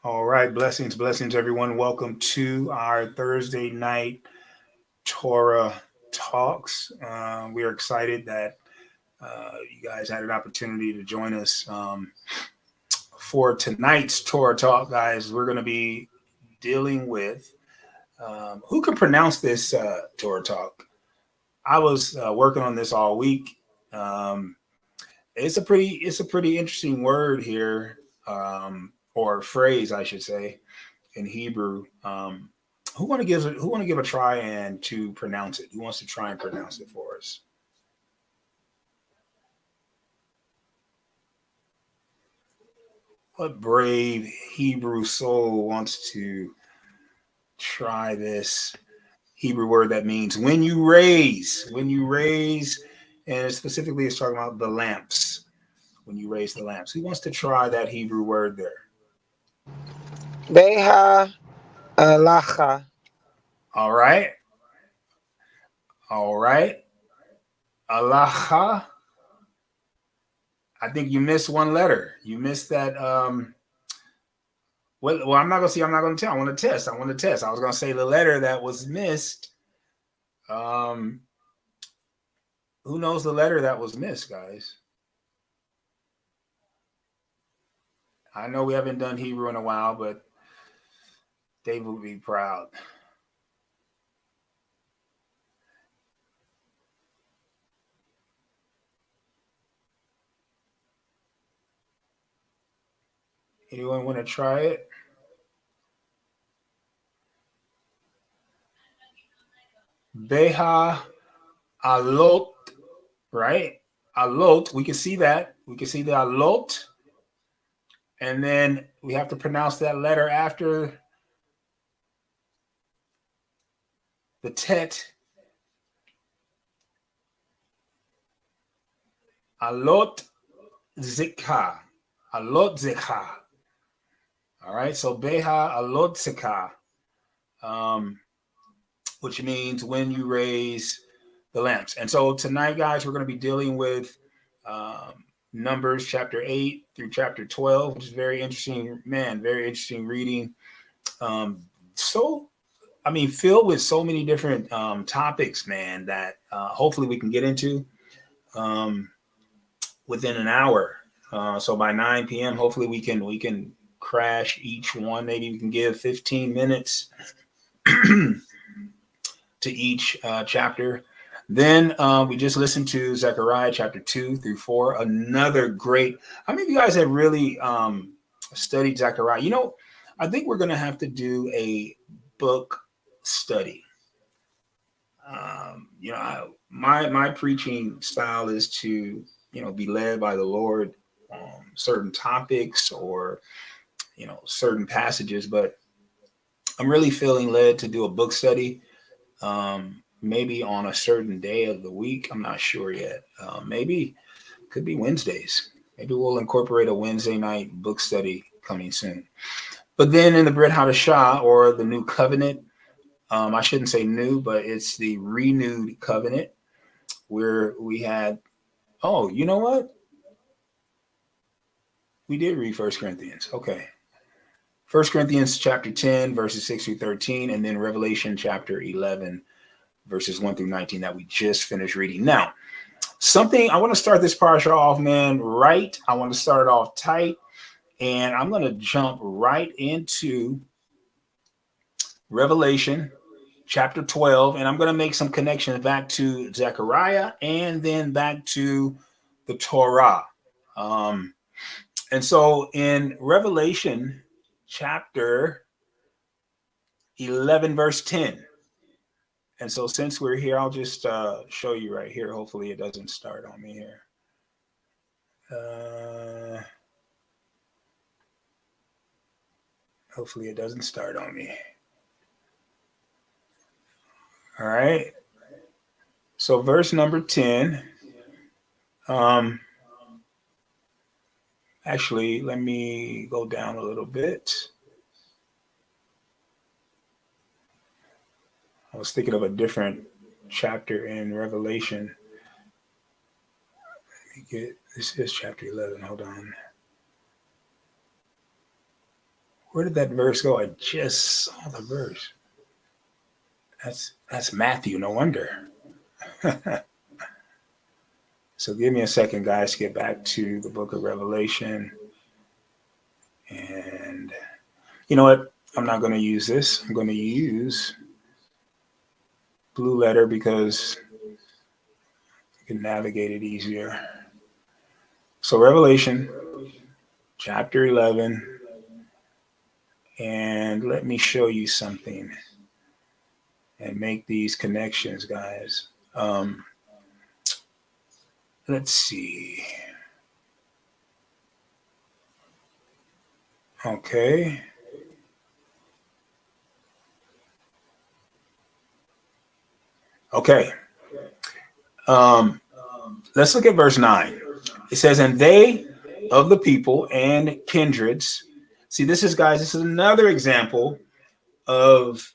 All right, blessings, everyone. Welcome to our Thursday night Torah talks. We are excited that you guys had an opportunity to join us for tonight's Torah talk, guys. We're going to be dealing with who can pronounce this Torah talk. I was working on this all week. Um, it's a pretty interesting word here, or phrase, I should say, in Hebrew. Who want to give a try and to pronounce it? Who wants to try and pronounce it for us? What brave Hebrew soul wants to try this Hebrew word that means when you raise? When you raise, and specifically it's talking about the lamps. When you raise the lamps, who wants to try that Hebrew word there? Beha'Alotcha. All right, all right. Allah. I think you missed one letter. You missed that. Well, I'm not gonna see. I'm not gonna tell. I want to test. I want to test. I was gonna say the letter that was missed. Um, who knows the letter that was missed, guys? I know we haven't done Hebrew in a while, but Dave will be proud. Anyone want to try it? Beha alot, right? Alot. We can see that. We can see the alot, and then we have to pronounce that letter after the tet. Alot zikha. Alot zikha. All right. So beha alot zikha. Um, which means when you raise the lamps. And so tonight, guys, we're going to be dealing with Numbers chapter 8 through chapter 12, which is very interesting, man, very interesting reading. So, I mean, filled with so many different topics, man, that hopefully we can get into um, within an hour. So by 9 p.m., hopefully we can crash each one. Maybe we can give 15 minutes to each chapter. Then we just listened to Zechariah chapter 2 through 4. Another great. How many of you guys have really studied Zechariah? I think we're going to have to do a book study. My preaching style is to be led by the Lord on certain topics or certain passages, but I'm really feeling led to do a book study, maybe on a certain day of the week. I'm not sure yet. Maybe could be Wednesdays. Maybe we'll incorporate a Wednesday night book study coming soon. But then in the Brit Chadashah, or the New Covenant, I shouldn't say new, but it's the renewed covenant, where we had. Oh, you know what? We did read First Corinthians. Okay. First Corinthians chapter 10, verses 6 through 13, and then Revelation chapter 11, verses 1 through 19 that we just finished reading. Now, I want to start this parasha off, man, right. I want to start it off tight, and I'm going to jump right into Revelation chapter 12, and I'm going to make some connections back to Zechariah and then back to the Torah. And so in Revelation chapter 11, verse 10. And so since we're here, I'll just show you right here. Hopefully it doesn't start on me here. Hopefully it doesn't start on me. All right. So verse number 10. Actually, let me go down a little bit. I was thinking of a different chapter in Revelation. This is chapter 11. Hold on. Where did that verse go? I just saw the verse. That's Matthew, no wonder. So give me a second, guys, to get back to the book of Revelation. And you know what? I'm not going to use this. I'm going to use blue letter because you can navigate it easier. So Revelation chapter 11. And let me show you something and make these connections, guys. Let's see. Okay. Okay. Let's look at verse 9. It says, and they of the people and kindreds. See, this is, guys, this is another example of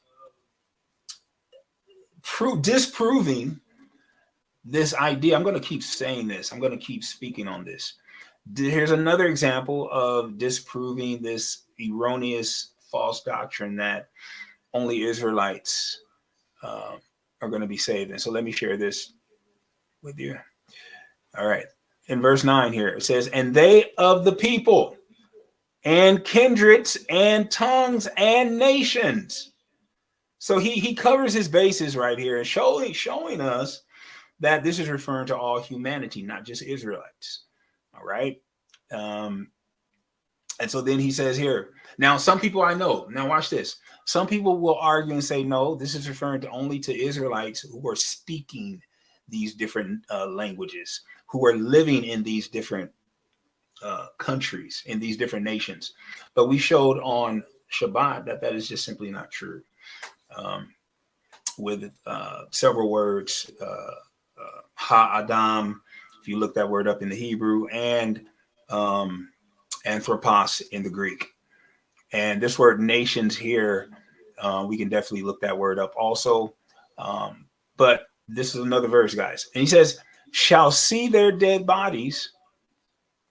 disproving this idea. I'm going to keep saying this. I'm going to keep speaking on this. Here's another example of disproving this erroneous false doctrine that only Israelites are going to be saved. And so let me share this with you. All right. In verse 9 here, it says, and they of the people and kindreds and tongues and nations. So he covers his bases right here and showing us that this is referring to all humanity, not just Israelites. All right. And so then he says here, now some people I know, now watch this. Some people will argue and say, no, this is referring to only to Israelites who are speaking these different languages, who are living in these different countries, in these different nations. But we showed on Shabbat that is just simply not true. With several words, ha-adam, if you look that word up in the Hebrew, and anthropos in the Greek. And this word nations here, we can definitely look that word up also. But this is another verse, guys. And he says, shall see their dead bodies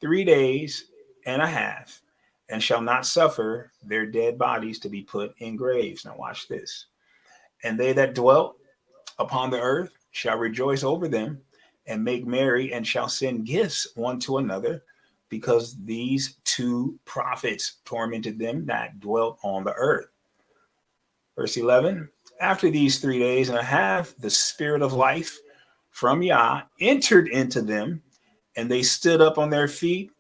3 days and a half, and shall not suffer their dead bodies to be put in graves. Now watch this. And they that dwelt upon the earth shall rejoice over them and make merry, and shall send gifts one to another, because these two prophets tormented them that dwelt on the earth. Verse 11, after these 3 days and a half, the spirit of life from Yah entered into them, and they stood up on their feet,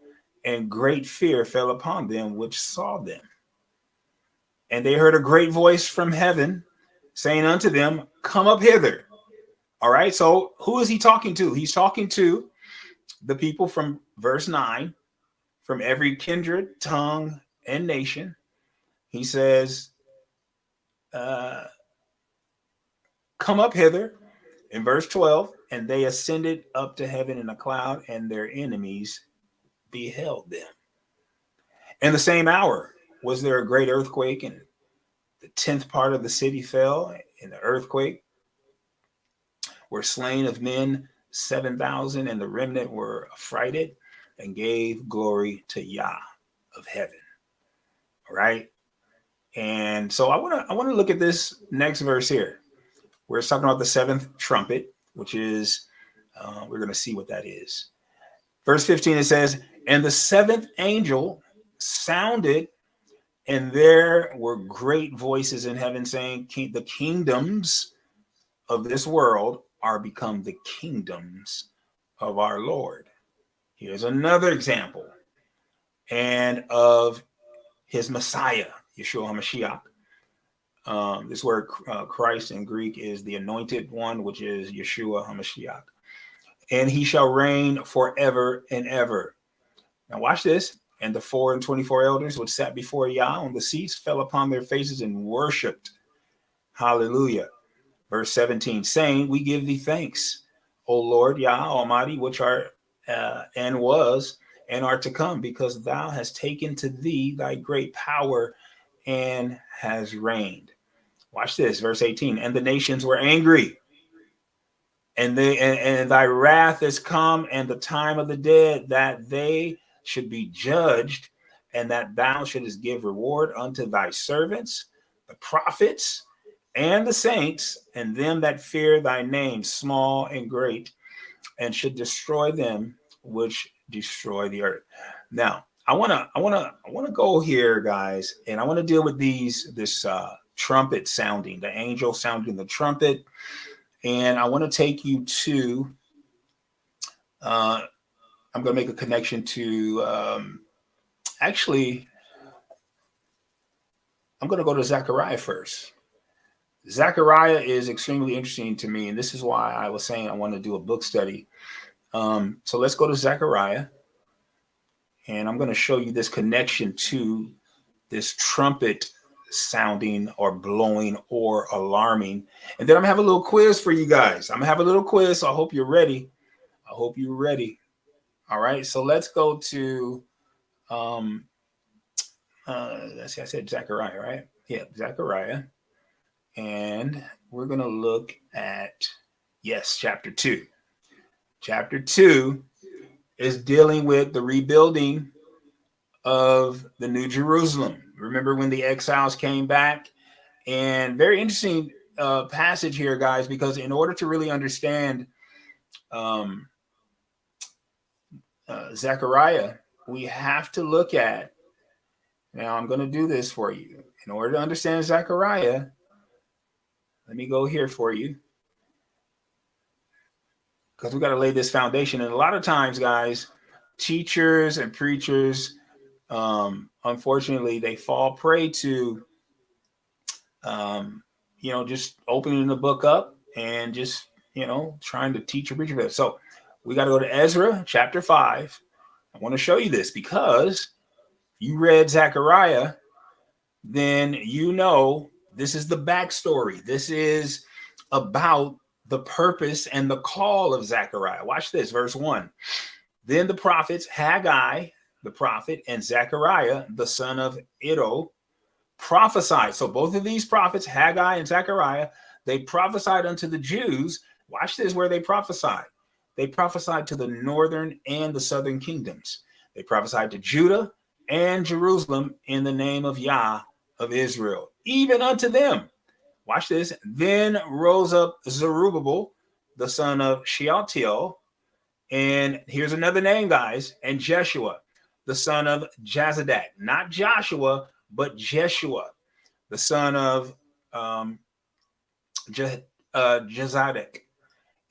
and great fear fell upon them which saw them. And they heard a great voice from heaven saying unto them, come up hither. All right, so who is he talking to? He's talking to the people from verse 9, from every kindred, tongue, and nation. He says, come up hither. In verse 12, and they ascended up to heaven in a cloud, and their enemies beheld them. In the same hour was there a great earthquake, and the 10th part of the city fell in the earthquake. Were slain of men 7,000, and the remnant were affrighted and gave glory to Yah of heaven. All right. And so I want to look at this next verse here, where it's talking about the 7th trumpet, which is, we're going to see what that is. Verse 15, it says, and the 7th angel sounded, and there were great voices in heaven saying, the kingdoms of this world are become the kingdoms of our Lord. Here's another example, and of his Messiah, Yeshua HaMashiach. This word Christ in Greek is the anointed one, which is Yeshua HaMashiach. And he shall reign forever and ever. Now watch this. And the 4 and 24 elders which sat before Yah on the seats fell upon their faces and worshipped. Hallelujah. Verse 17, saying, we give thee thanks, O Lord Yah Almighty, which art and was and are to come, because thou hast taken to thee thy great power and has reigned. Watch this, verse 18, and the nations were angry, and thy wrath is come, and the time of the dead, that they should be judged, and that thou shouldest give reward unto thy servants, the prophets, and the saints, and them that fear thy name, small and great, and should destroy them which destroy the earth. Now, I wanna go here, guys, and I want to deal with this trumpet sounding, the angel sounding the trumpet, and I want to take you to. I'm going to make a connection to. Actually, I'm going to go to Zechariah first. Zechariah is extremely interesting to me, and this is why I was saying I want to do a book study. So let's go to Zechariah, and I'm going to show you this connection to this trumpet sounding or blowing or alarming. And then I'm going to have a little quiz for you guys. I'm going to have a little quiz, so I hope you're ready. I hope you're ready. All right, so let's go to, let's see, I said Zechariah, right? Yeah, Zechariah. And we're going to look at, yes, chapter 2. Chapter 2 is dealing with the rebuilding of the New Jerusalem. Remember when the exiles came back? And very interesting passage here, guys, because in order to really understand Zechariah, we have to look at, now I'm going to do this for you. In order to understand Zechariah, let me go here for you, because we got to lay this foundation. And a lot of times, guys, teachers and preachers, unfortunately, they fall prey to, just opening the book up and just, trying to teach or preach about it. So we got to go to Ezra chapter 5. I want to show you this because you read Zechariah, then this is the backstory. This is about the purpose and the call of Zechariah. Watch this, verse 1. Then the prophets Haggai, the prophet, and Zechariah, the son of Iddo, prophesied. So both of these prophets, Haggai and Zechariah, they prophesied unto the Jews. Watch this, where they prophesied. They prophesied to the northern and the southern kingdoms. They prophesied to Judah and Jerusalem in the name of Yah of Israel, even unto them. Watch this. Then rose up Zerubbabel, the son of Shealtiel, and here's another name, guys, and Jeshua, the son of Jozadak, not Joshua, but Jeshua, the son of Jozadak,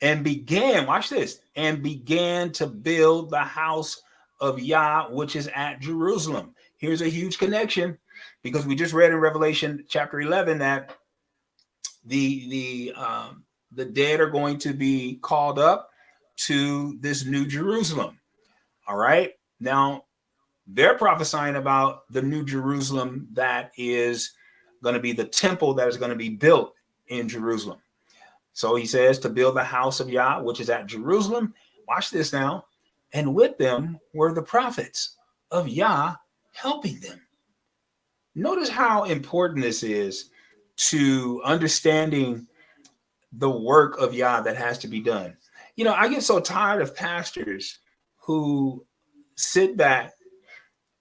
and began, watch this, and began to build the house of Yah, which is at Jerusalem. Here's a huge connection, because we just read in Revelation chapter 11 that the dead are going to be called up to this new Jerusalem. All right. Now, they're prophesying about the new Jerusalem that is going to be the temple that is going to be built in Jerusalem. So he says to build the house of Yah, which is at Jerusalem. Watch this now. And with them were the prophets of Yah helping them. Notice how important this is to understanding the work of Yah that has to be done. I get so tired of pastors who sit back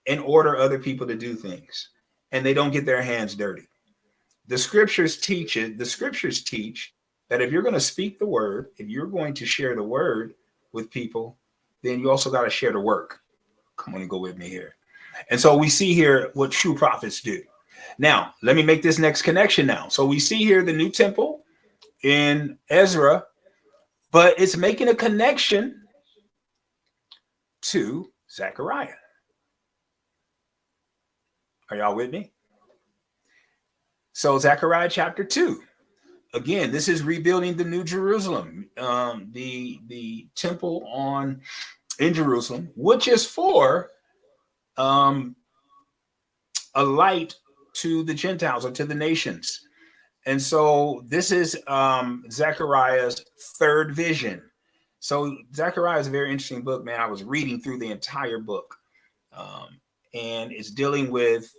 and order other people to do things, and they don't get their hands dirty. The scriptures teach it. The scriptures teach that if you're going to speak the word, if you're going to share the word with people, then you also got to share the work. Come on and go with me here. And so we see here what true prophets do. Now, let me make this next connection now. So we see here the new temple in Ezra, but it's making a connection to Zechariah. Are y'all with me? So Zechariah chapter 2. Again, this is rebuilding the New Jerusalem, the temple in Jerusalem, which is for a light to the Gentiles or to the nations. And so this is Zechariah's third vision. So Zechariah is a very interesting book, man. I was reading through the entire book, and it's dealing with,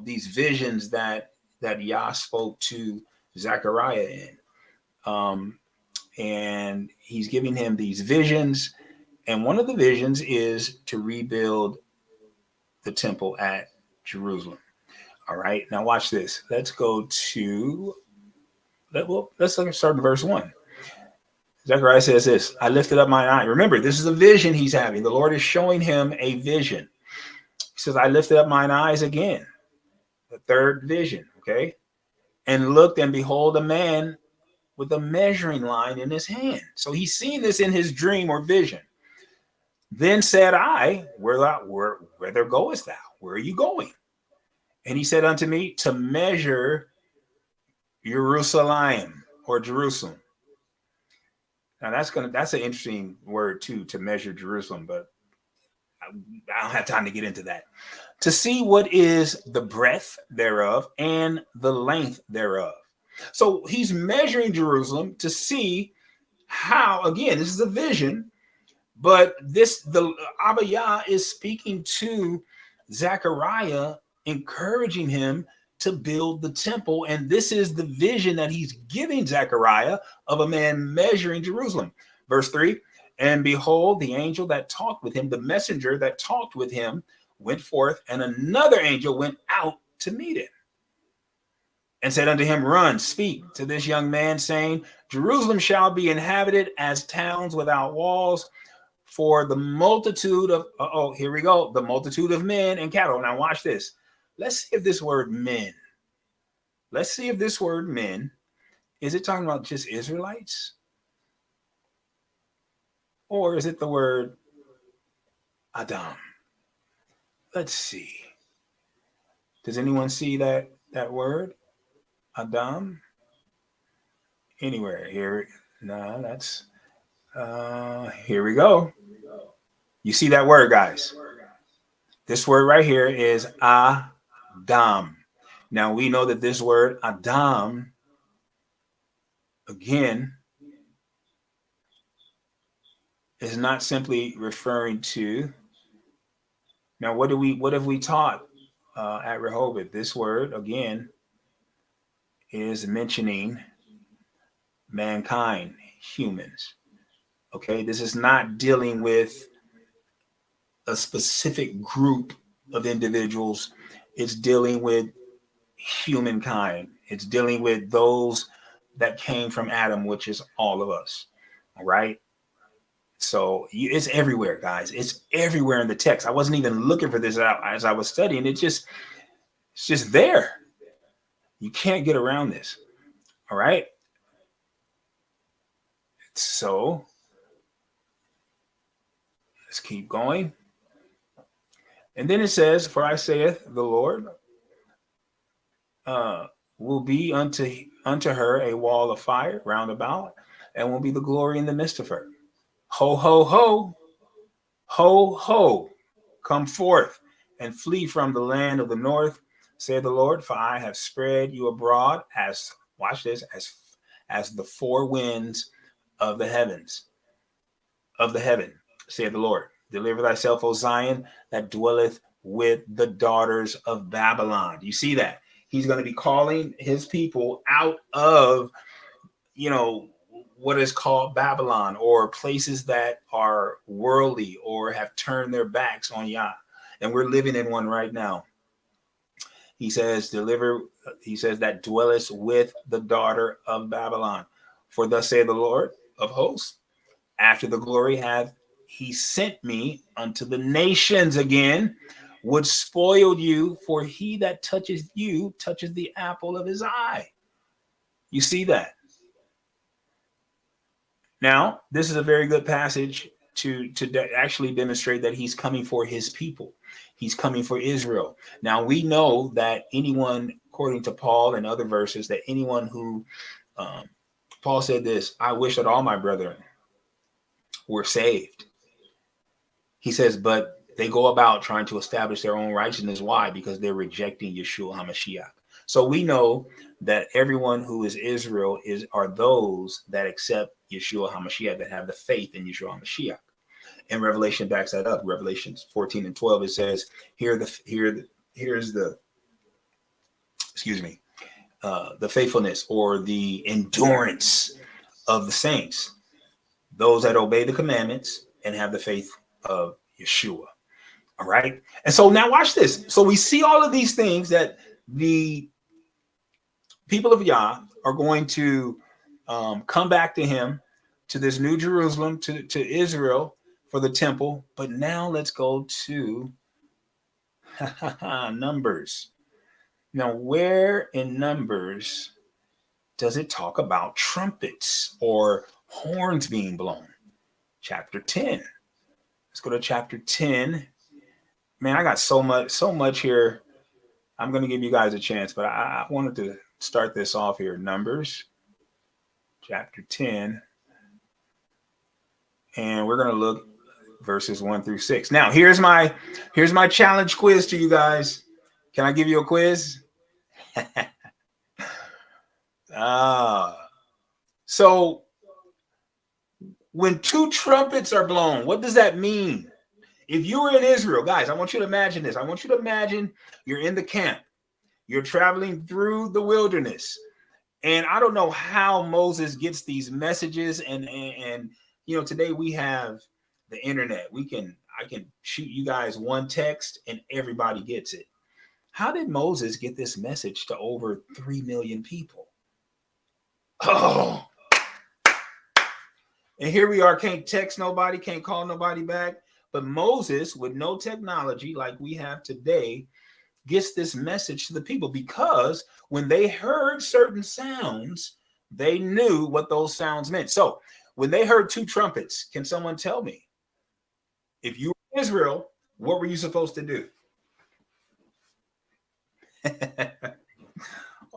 these visions that Yah spoke to Zechariah in. And he's giving him these visions. And one of the visions is to rebuild the temple at Jerusalem. All right, now watch this. Let's go to, let's start in verse 1. Zechariah says this, I lifted up my eye. Remember, this is a vision he's having. The Lord is showing him a vision. He says, I lifted up mine eyes again. The third vision, okay? And looked, and behold, a man with a measuring line in his hand. So he's seen this in his dream or vision. Then said I, whither goest thou? Where are you going? And he said unto me, to measure Jerusalem or Jerusalem. Now that's an interesting word too, to measure Jerusalem, but I don't have time to get into that. To see what is the breadth thereof and the length thereof. So he's measuring Jerusalem to see how, again, this is a vision, but the Abba Yah is speaking to Zechariah, encouraging him to build the temple. And this is the vision that he's giving Zechariah of a man measuring Jerusalem. Verse 3, and behold, the angel that talked with him, the messenger that talked with him, went forth, and another angel went out to meet him and said unto him, run, speak to this young man, saying, Jerusalem shall be inhabited as towns without walls, for the multitude of, here we go, the multitude of men and cattle. Now watch this. Let's see if this word men, is it talking about just Israelites? Or is it the word Adam? Let's see. Does anyone see that word? Adam? Anywhere here? No, that's, here we go. You see that word, guys? This word right here is Adam. Now we know that this word Adam, again, is not simply referring to. Now, what have we taught at Rehoboth? This word again is mentioning mankind, humans. Okay, this is not dealing with a specific group of individuals. It's dealing with humankind. It's dealing with those that came from Adam, which is all of us. All right. So it's everywhere, guys. It's everywhere in the text. I wasn't even looking for this out as I was studying. It's just there. You can't get around this. All right. So let's keep going. And then it says, for I saith the Lord, will be unto her a wall of fire round about, and will be the glory in the midst of her. Ho, ho, ho, ho, ho, come forth and flee from the land of the north, saith the Lord, for I have spread you abroad as, watch this, as the four winds of the heaven, saith the Lord. Deliver thyself, O Zion, that dwelleth with the daughters of Babylon. You see that? He's going to be calling his people out of, what is called Babylon, or places that are worldly or have turned their backs on Yah. And we're living in one right now. He says, that dwelleth with the daughter of Babylon. For thus saith the Lord of hosts, after the glory hath he sent me unto the nations again, would spoil you, for he that touches you touches the apple of his eye. You see that? Now, this is a very good passage to actually demonstrate that he's coming for his people. He's coming for Israel. Now, we know that anyone, according to Paul and other verses, that anyone who, Paul said this, I wish that all my brethren were saved. He says, but they go about trying to establish their own righteousness. Why? Because they're rejecting Yeshua HaMashiach. So we know that everyone who is Israel are those that accept Yeshua HaMashiach, that have the faith in Yeshua HaMashiach. And Revelation backs that up. Revelations 14 and 12, it says, here's the faithfulness or the endurance of the saints, those that obey the commandments and have the faith of Yeshua. All right. And so now watch this. So we see all of these things that the people of Yah are going to come back to him, to this new Jerusalem, to Israel for the temple. But now let's go to Numbers. Now, where in Numbers does it talk about trumpets or horns being blown? Chapter 10. Let's go to chapter 10. Man, I got so much here. I'm going to give you guys a chance, but I wanted to start this off here. Numbers, chapter 10. And we're going to look verses 1 through 6. Now, here's my challenge quiz to you guys. Can I give you a quiz? So when two trumpets are blown, what does that mean? If you were in Israel, guys, I want you to imagine this. I want you to imagine you're in the camp. You're traveling through the wilderness. And I don't know how Moses gets these messages. And you know, today we have the internet. I can shoot you guys one text and everybody gets it. How did Moses get this message to over 3 million people? Oh. And here we are, can't text nobody, can't call nobody back. But Moses, with no technology like we have today, gets this message to the people because when they heard certain sounds, they knew what those sounds meant. So when they heard two trumpets, can someone tell me, if you were in Israel, what were you supposed to do?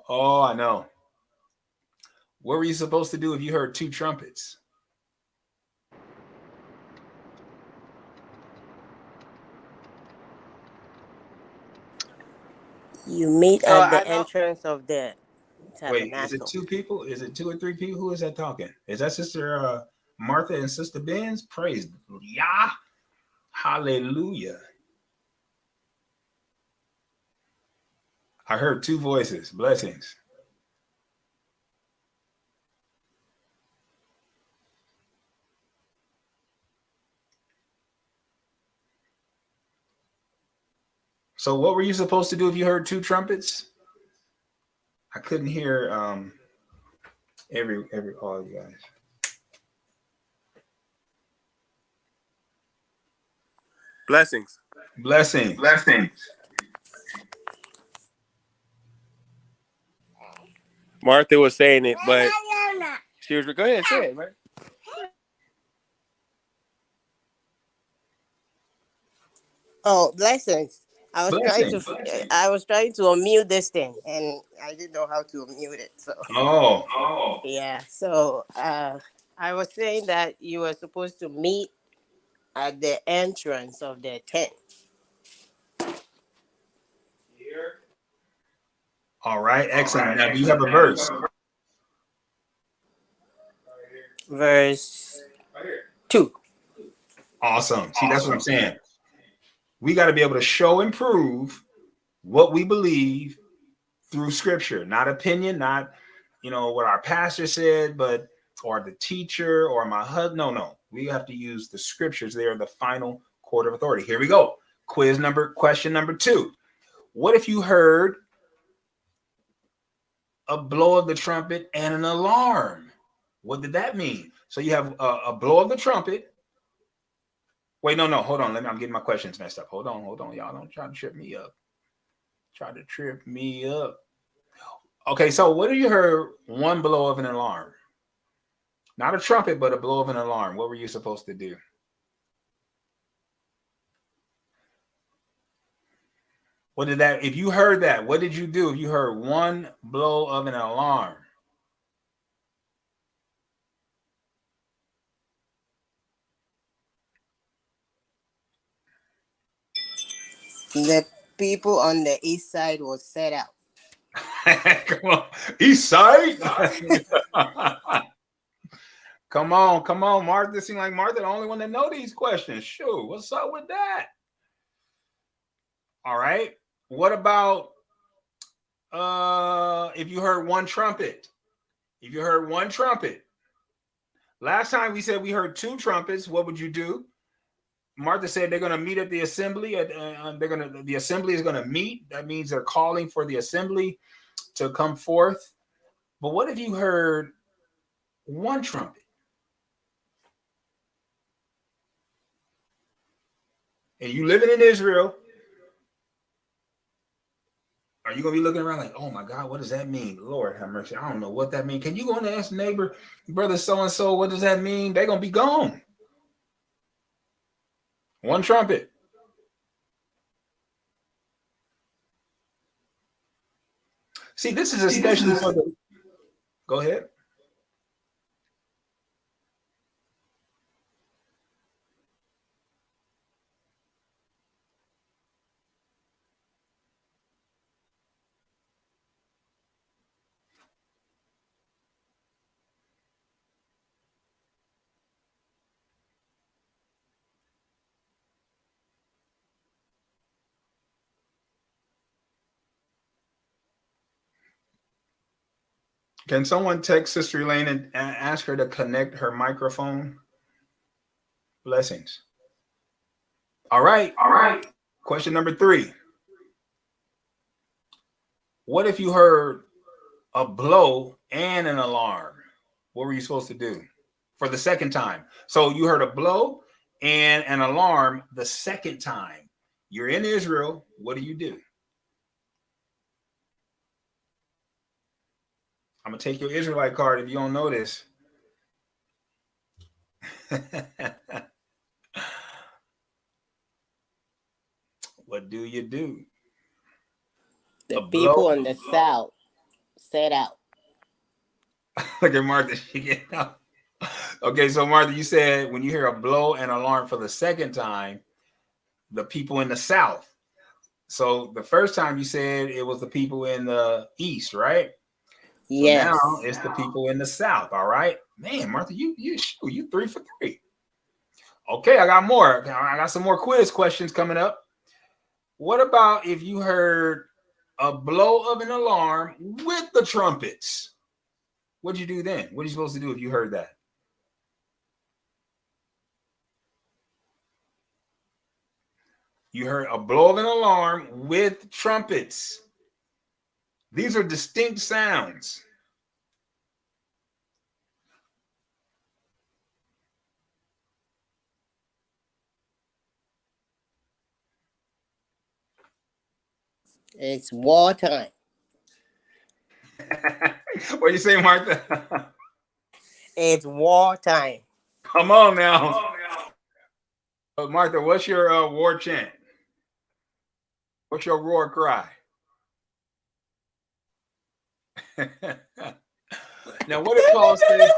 Oh, I know. What were you supposed to do if you heard two trumpets? You meet at the entrance of the tabernacle. Wait, is it two people? Is it 2 or 3 people? Who is that talking? Is that Sister Martha and Sister Benz? Praise Yah. Hallelujah. I heard two voices. Blessings. So what were you supposed to do if you heard two trumpets? I couldn't hear every all you guys. Blessings. Blessings. Martha was saying it, but she was go ahead, say it, right? Oh, blessings. I was trying to unmute this thing and I didn't know how to unmute it. So yeah. So I was saying that you were supposed to meet at the entrance of the tent. All right, excellent. Now, do you have a verse? Verse 2. Awesome. See, that's what I'm saying. We got to be able to show and prove what we believe through scripture, not opinion, not, you know, what our pastor said, but, or the teacher or my husband. No. We have to use the scriptures. They are the final court of authority. Here we go. Question number 2. What if you heard a blow of the trumpet and an alarm? What did that mean? So you have a blow of the trumpet. Wait, no, hold on. I'm getting my questions messed up. Hold on. Y'all don't try to trip me up. Okay, so what if you heard one blow of an alarm? Not a trumpet, but a blow of an alarm. What were you supposed to do? If you heard that, what did you do if you heard one blow of an alarm? The people on the east side was set out. Come on, east side. Come on, Martha. It seems like Martha the only one that know these questions. Sure, what's up with that? All right. What about if you heard one trumpet? If you heard one trumpet. Last time we said we heard two trumpets. What would you do? Martha said they're going to meet at the assembly. The assembly is going to meet. That means they're calling for the assembly to come forth. But what if you heard one trumpet? And you living in Israel, are you going to be looking around like, oh my God, what does that mean? Lord have mercy. I don't know what that means. Can you go and ask neighbor, brother so-and-so, what does that mean? They're going to be gone. One trumpet. See, this is especially for the... Go ahead. Can someone text Sister Elaine and ask her to connect her microphone? Blessings. All right. Question number 3. What if you heard a blow and an alarm? What were you supposed to do for the second time? So you heard a blow and an alarm the second time. You're in Israel. What do you do? I'm going to take your Israelite card if you don't know this. What do you do? The people in the South set out. Look at Martha. She get out. Okay, so Martha, you said when you hear a blow and alarm for the second time, the people in the South. So the first time you said it was the people in the East, right? Yes. So now it's the people in the South. All right, man, Martha, you 3 for 3. Okay, I got more. I got some more quiz questions coming up. What about if you heard a blow of an alarm with the trumpets? What'd you do then? What are you supposed to do if you heard that? You heard a blow of an alarm with trumpets. These are distinct sounds. It's wartime. What do you say, Martha? It's wartime. Come on now. Martha, what's your war chant? What's your roar cry? Now, what did Paul say?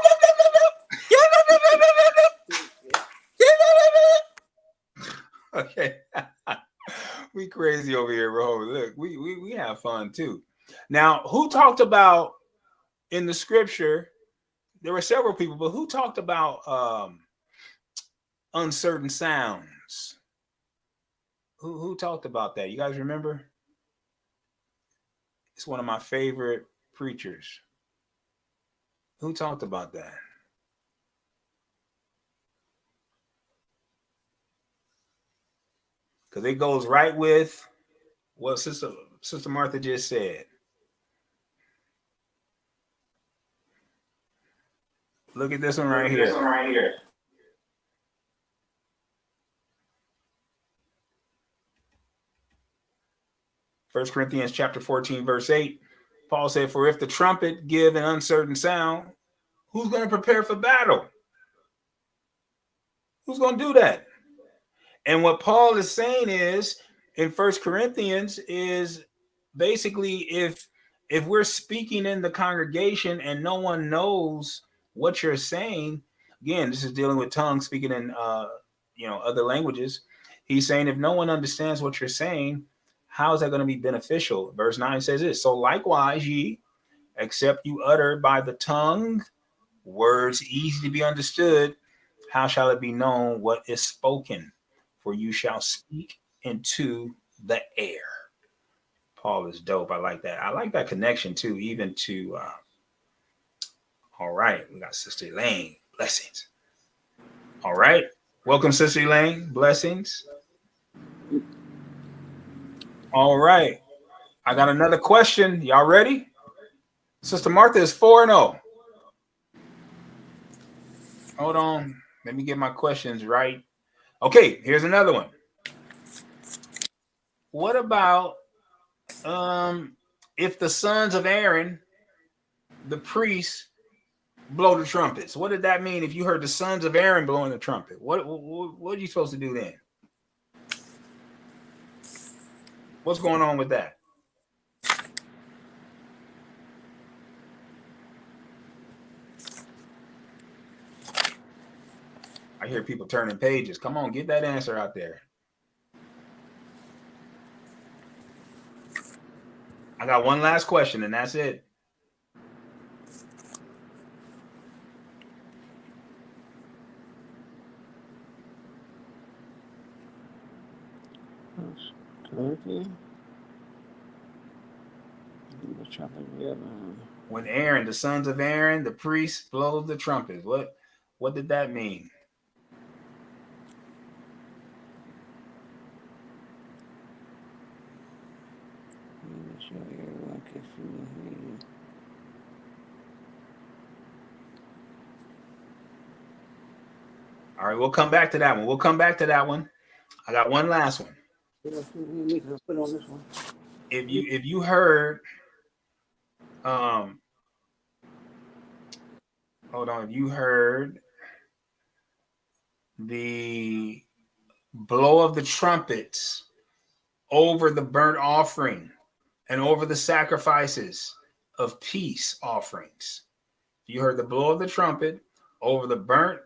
Okay. We crazy over here, bro. Look, we have fun too. Now, who talked about in the scripture? There were several people, but who talked about uncertain sounds? Who talked about that? You guys remember? It's one of my favorite preachers. Who talked about that? Because it goes right with what Sister Martha just said. Look at this one right here. 1 Corinthians chapter 14, verse 8. Paul said, for if the trumpet give an uncertain sound, who's going to prepare for battle? Who's going to do that? And what Paul is saying is, in 1 Corinthians, is basically if we're speaking in the congregation and no one knows what you're saying, again, this is dealing with tongues, speaking in other languages. He's saying if no one understands what you're saying, how is that going to be beneficial? Verse 9 says this, so likewise ye, except you utter by the tongue words easy to be understood, how shall it be known what is spoken? For you shall speak into the air. Paul is dope. I like that. I like that connection too, even to, all right, we got Sister Elaine. Blessings. All right. Welcome, Sister Elaine. Blessings. All right. I got another question. Y'all ready? Sister Martha is 4-0. Hold on. Let me get my questions right. Okay, here's another one. What about if the sons of Aaron, the priests, blow the trumpets? What did that mean if you heard the sons of Aaron blowing the trumpet? What are you supposed to do then? What's going on with that? I hear people turning pages. Come on, get that answer out there. I got one last question, and that's it. When Aaron, the sons of Aaron, the priests, blow the trumpet, what did that mean? All right, we'll come back to that one. I got one last one. If you heard, hold on, if you heard the blow of the trumpets over the burnt offering and over the sacrifices of peace offerings, if you heard the blow of the trumpet over the burnt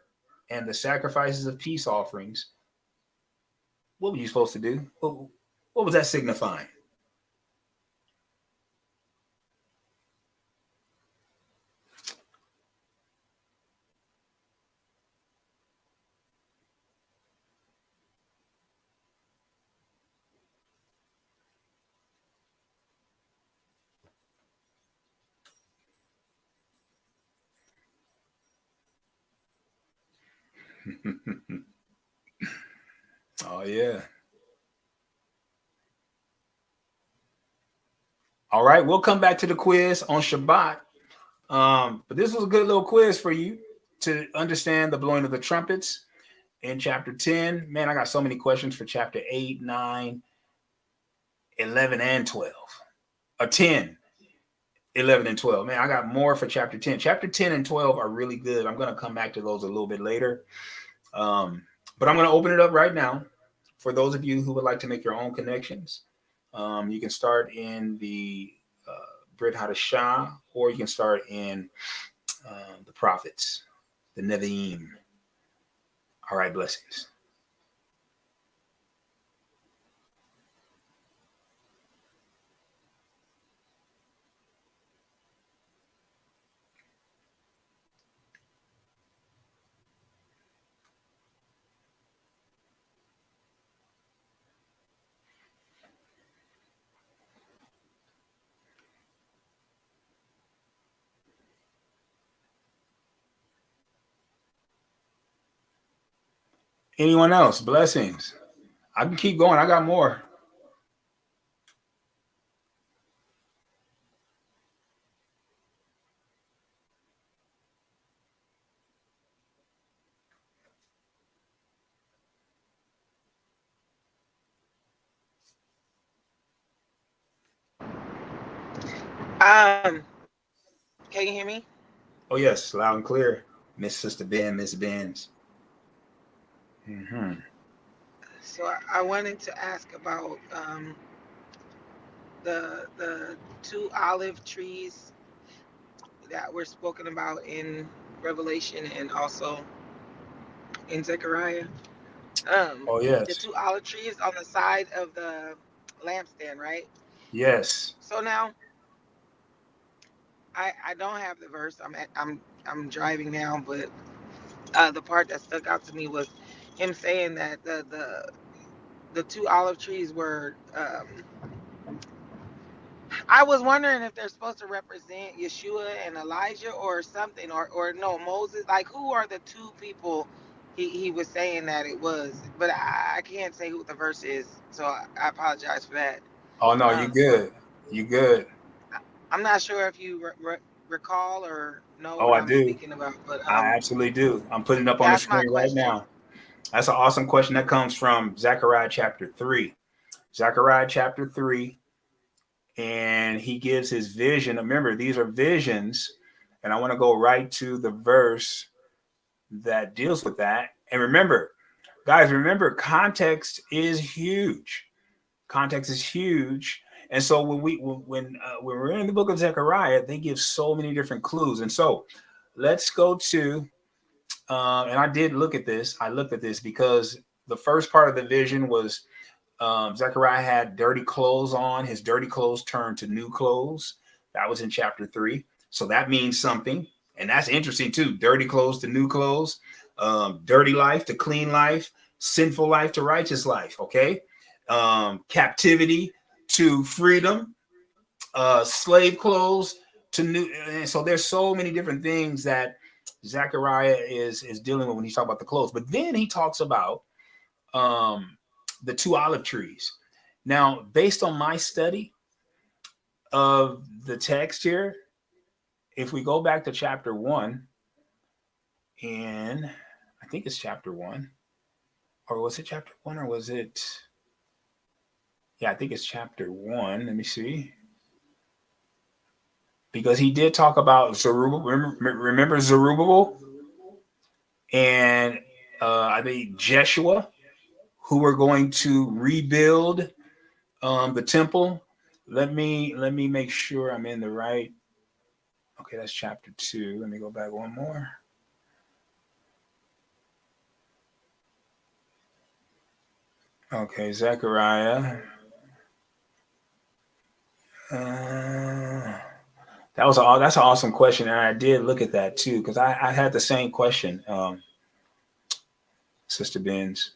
and the sacrifices of peace offerings, what were you supposed to do? What was that signifying? Oh, yeah. All right, we'll come back to the quiz on Shabbat. But this was a good little quiz for you to understand the blowing of the trumpets in chapter 10. Man, I got so many questions for chapter 8, 9, 11, and 12. 10, 11, and 12. Man, I got more for chapter 10. Chapter 10 and 12 are really good. I'm going to come back to those a little bit later. But I'm going to open it up right now for those of you who would like to make your own connections. You can start in the Brit Chadashah, or you can start in the prophets, the Nevi'im. All right, blessings. Anyone else? Blessings. I can keep going. I got more. Can you hear me? Oh, yes, loud and clear. Miss Sister Ben, Miss Benz. So I wanted to ask about the two olive trees that were spoken about in Revelation and also in Zechariah. Oh, yes. The two olive trees on the side of the lampstand, right? Yes. So now I don't have the verse. I'm driving now, but the part that stuck out to me was him saying that the two olive trees were. I was wondering if they're supposed to represent Yeshua and Elijah or something, or no, Moses. Like, who are the two people he was saying that it was, but I can't say who the verse is, so I apologize for that. Oh no, you good. You good. I'm not sure if you recall or know Oh, what I I'm do. speaking about, but I absolutely do. I'm putting it up on the that's my screen right question. now. That's an awesome question. That comes from Zechariah chapter 3. Zechariah chapter 3. And he gives his vision. Remember, these are visions. And I want to go right to the verse that deals with that. And remember, guys, context is huge. Context is huge. And so when we're in the book of Zechariah, they give so many different clues. And so let's go to and I did look at this. I looked at this because the first part of the vision was Zechariah had dirty clothes on. His dirty clothes turned to new clothes. That was in chapter 3. So that means something. And that's interesting too. Dirty clothes to new clothes, dirty life to clean life, sinful life to righteous life. Okay. Captivity to freedom, slave clothes to new. And so there's so many different things that Zechariah is dealing with when he's talking about the clothes. But then he talks about the 2 olive trees. Now, based on my study of the text here, if we go back to chapter 1, and I think it's chapter 1, or was it chapter 1, or was it? Yeah, I think it's chapter 1. Let me see. Because he did talk about Zerubbabel. Remember Zerubbabel? And I think Jeshua, who were going to rebuild the temple. Let me make sure I'm in the right. Okay, that's chapter 2. Let me go back one more. Okay, Zechariah. That's an awesome question, and I did look at that too because I had the same question, Sister Benz.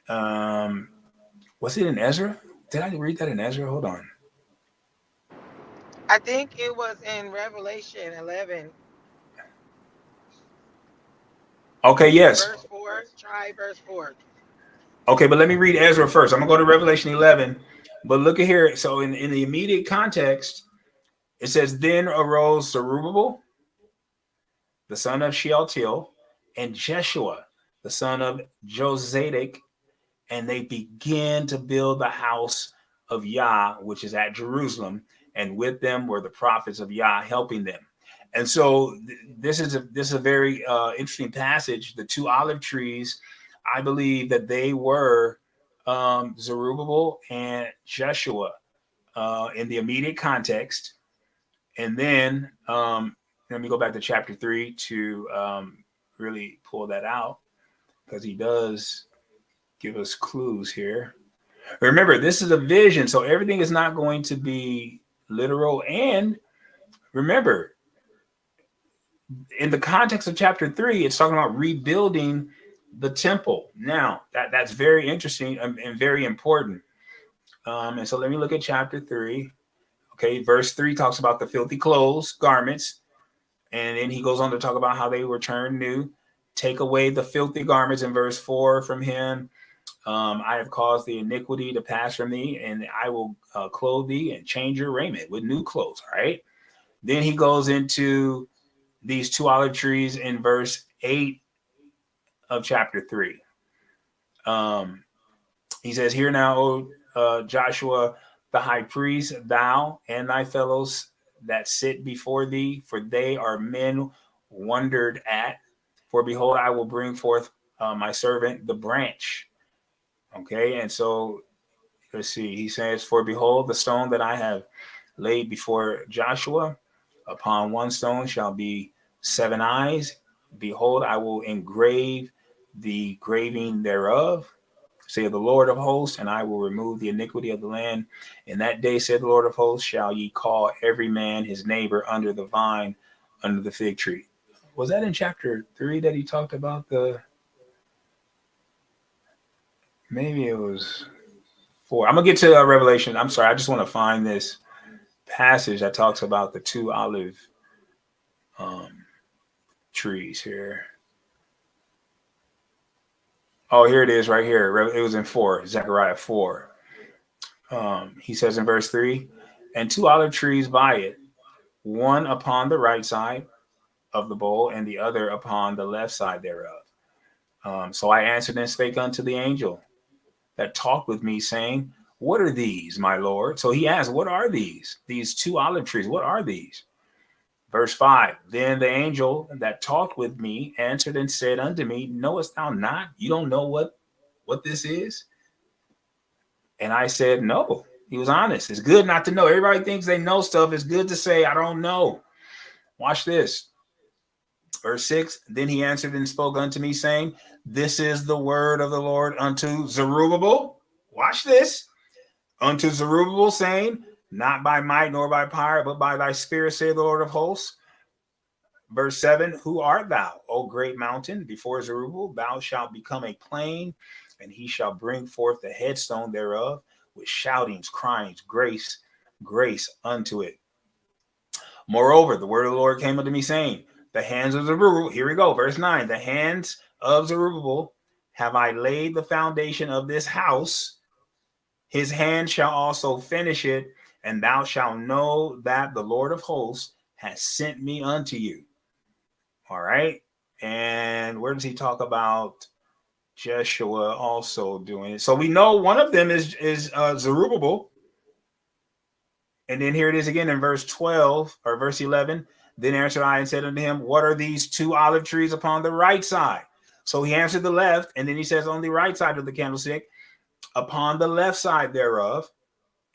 Was it in Ezra? Did I read that in Ezra? Hold on. I think it was in Revelation 11. Okay, yes. Verse 4. Try verse 4. Okay, but let me read Ezra first. I'm going to go to Revelation 11. But look at here. So in the immediate context, it says, Then arose Zerubbabel, the son of Shealtiel, and Jeshua, the son of Jozadak, and they began to build the house of Yah, which is at Jerusalem, and with them were the prophets of Yah helping them. And so this is a very interesting passage. The 2 olive trees, I believe that they were Zerubbabel and Jeshua in the immediate context. And then let me go back to chapter 3 to really pull that out because he does give us clues here. Remember, this is a vision, so everything is not going to be literal. And remember, in the context of chapter 3, it's talking about rebuilding the temple. Now, that's very interesting and very important. And so let me look at chapter 3. Okay, verse 3 talks about the filthy clothes, garments. And then he goes on to talk about how they were turned new. Take away the filthy garments in verse 4 from him. I have caused the iniquity to pass from thee, and I will clothe thee and change your raiment with new clothes. All right. Then he goes into these 2 olive trees in verse 8 of chapter 3. He says, Hear now, O Joshua, the high priest, thou and thy fellows that sit before thee, for they are men wondered at. For behold, I will bring forth my servant, the branch. Okay, and so let's see. He says, For behold, the stone that I have laid before Joshua, upon one stone shall be 7 eyes. Behold, I will engrave the graving thereof, saith the Lord of hosts, and I will remove the iniquity of the land. In that day, said the Lord of hosts, shall ye call every man his neighbor under the vine, under the fig tree. Was that in chapter 3 that he talked about the? Maybe it was 4. I'm gonna get to Revelation. I'm sorry, I just want to find this passage that talks about the 2 olive trees here. Oh, here it is right here. It was in 4, Zechariah 4. He says in verse 3, and 2 olive trees by it, one upon the right side of the bowl and the other upon the left side thereof. So I answered and spake unto the angel that talked with me, saying, what are these, my Lord? So he asked, what are these? These 2 olive trees, what are these? Verse 5, then the angel that talked with me answered and said unto me, knowest thou not? You don't know what this is? And I said, no. He was honest. It's good not to know. Everybody thinks they know stuff. It's good to say, I don't know. Watch this. Verse 6, then he answered and spoke unto me, saying, this is the word of the Lord unto Zerubbabel. Watch this. Unto Zerubbabel, saying, not by might nor by power, but by thy spirit, saith the Lord of hosts. Verse 7, who art thou, O great mountain? Before Zerubbabel, thou shalt become a plain, and he shall bring forth the headstone thereof with shoutings, cryings, grace, grace unto it. Moreover, the word of the Lord came unto me, saying, the hands of Zerubbabel, here we go, verse 9, the hands of Zerubbabel have I laid the foundation of this house. His hand shall also finish it, and thou shalt know that the Lord of hosts has sent me unto you. All right. And where does he talk about Jeshua also doing it? So we know one of them is Zerubbabel. And then here it is again in verse 12 or verse 11. Then answered I and said unto him, what are these 2 olive trees upon the right side? So he answered the left. And then he says on the right side of the candlestick, upon the left side thereof.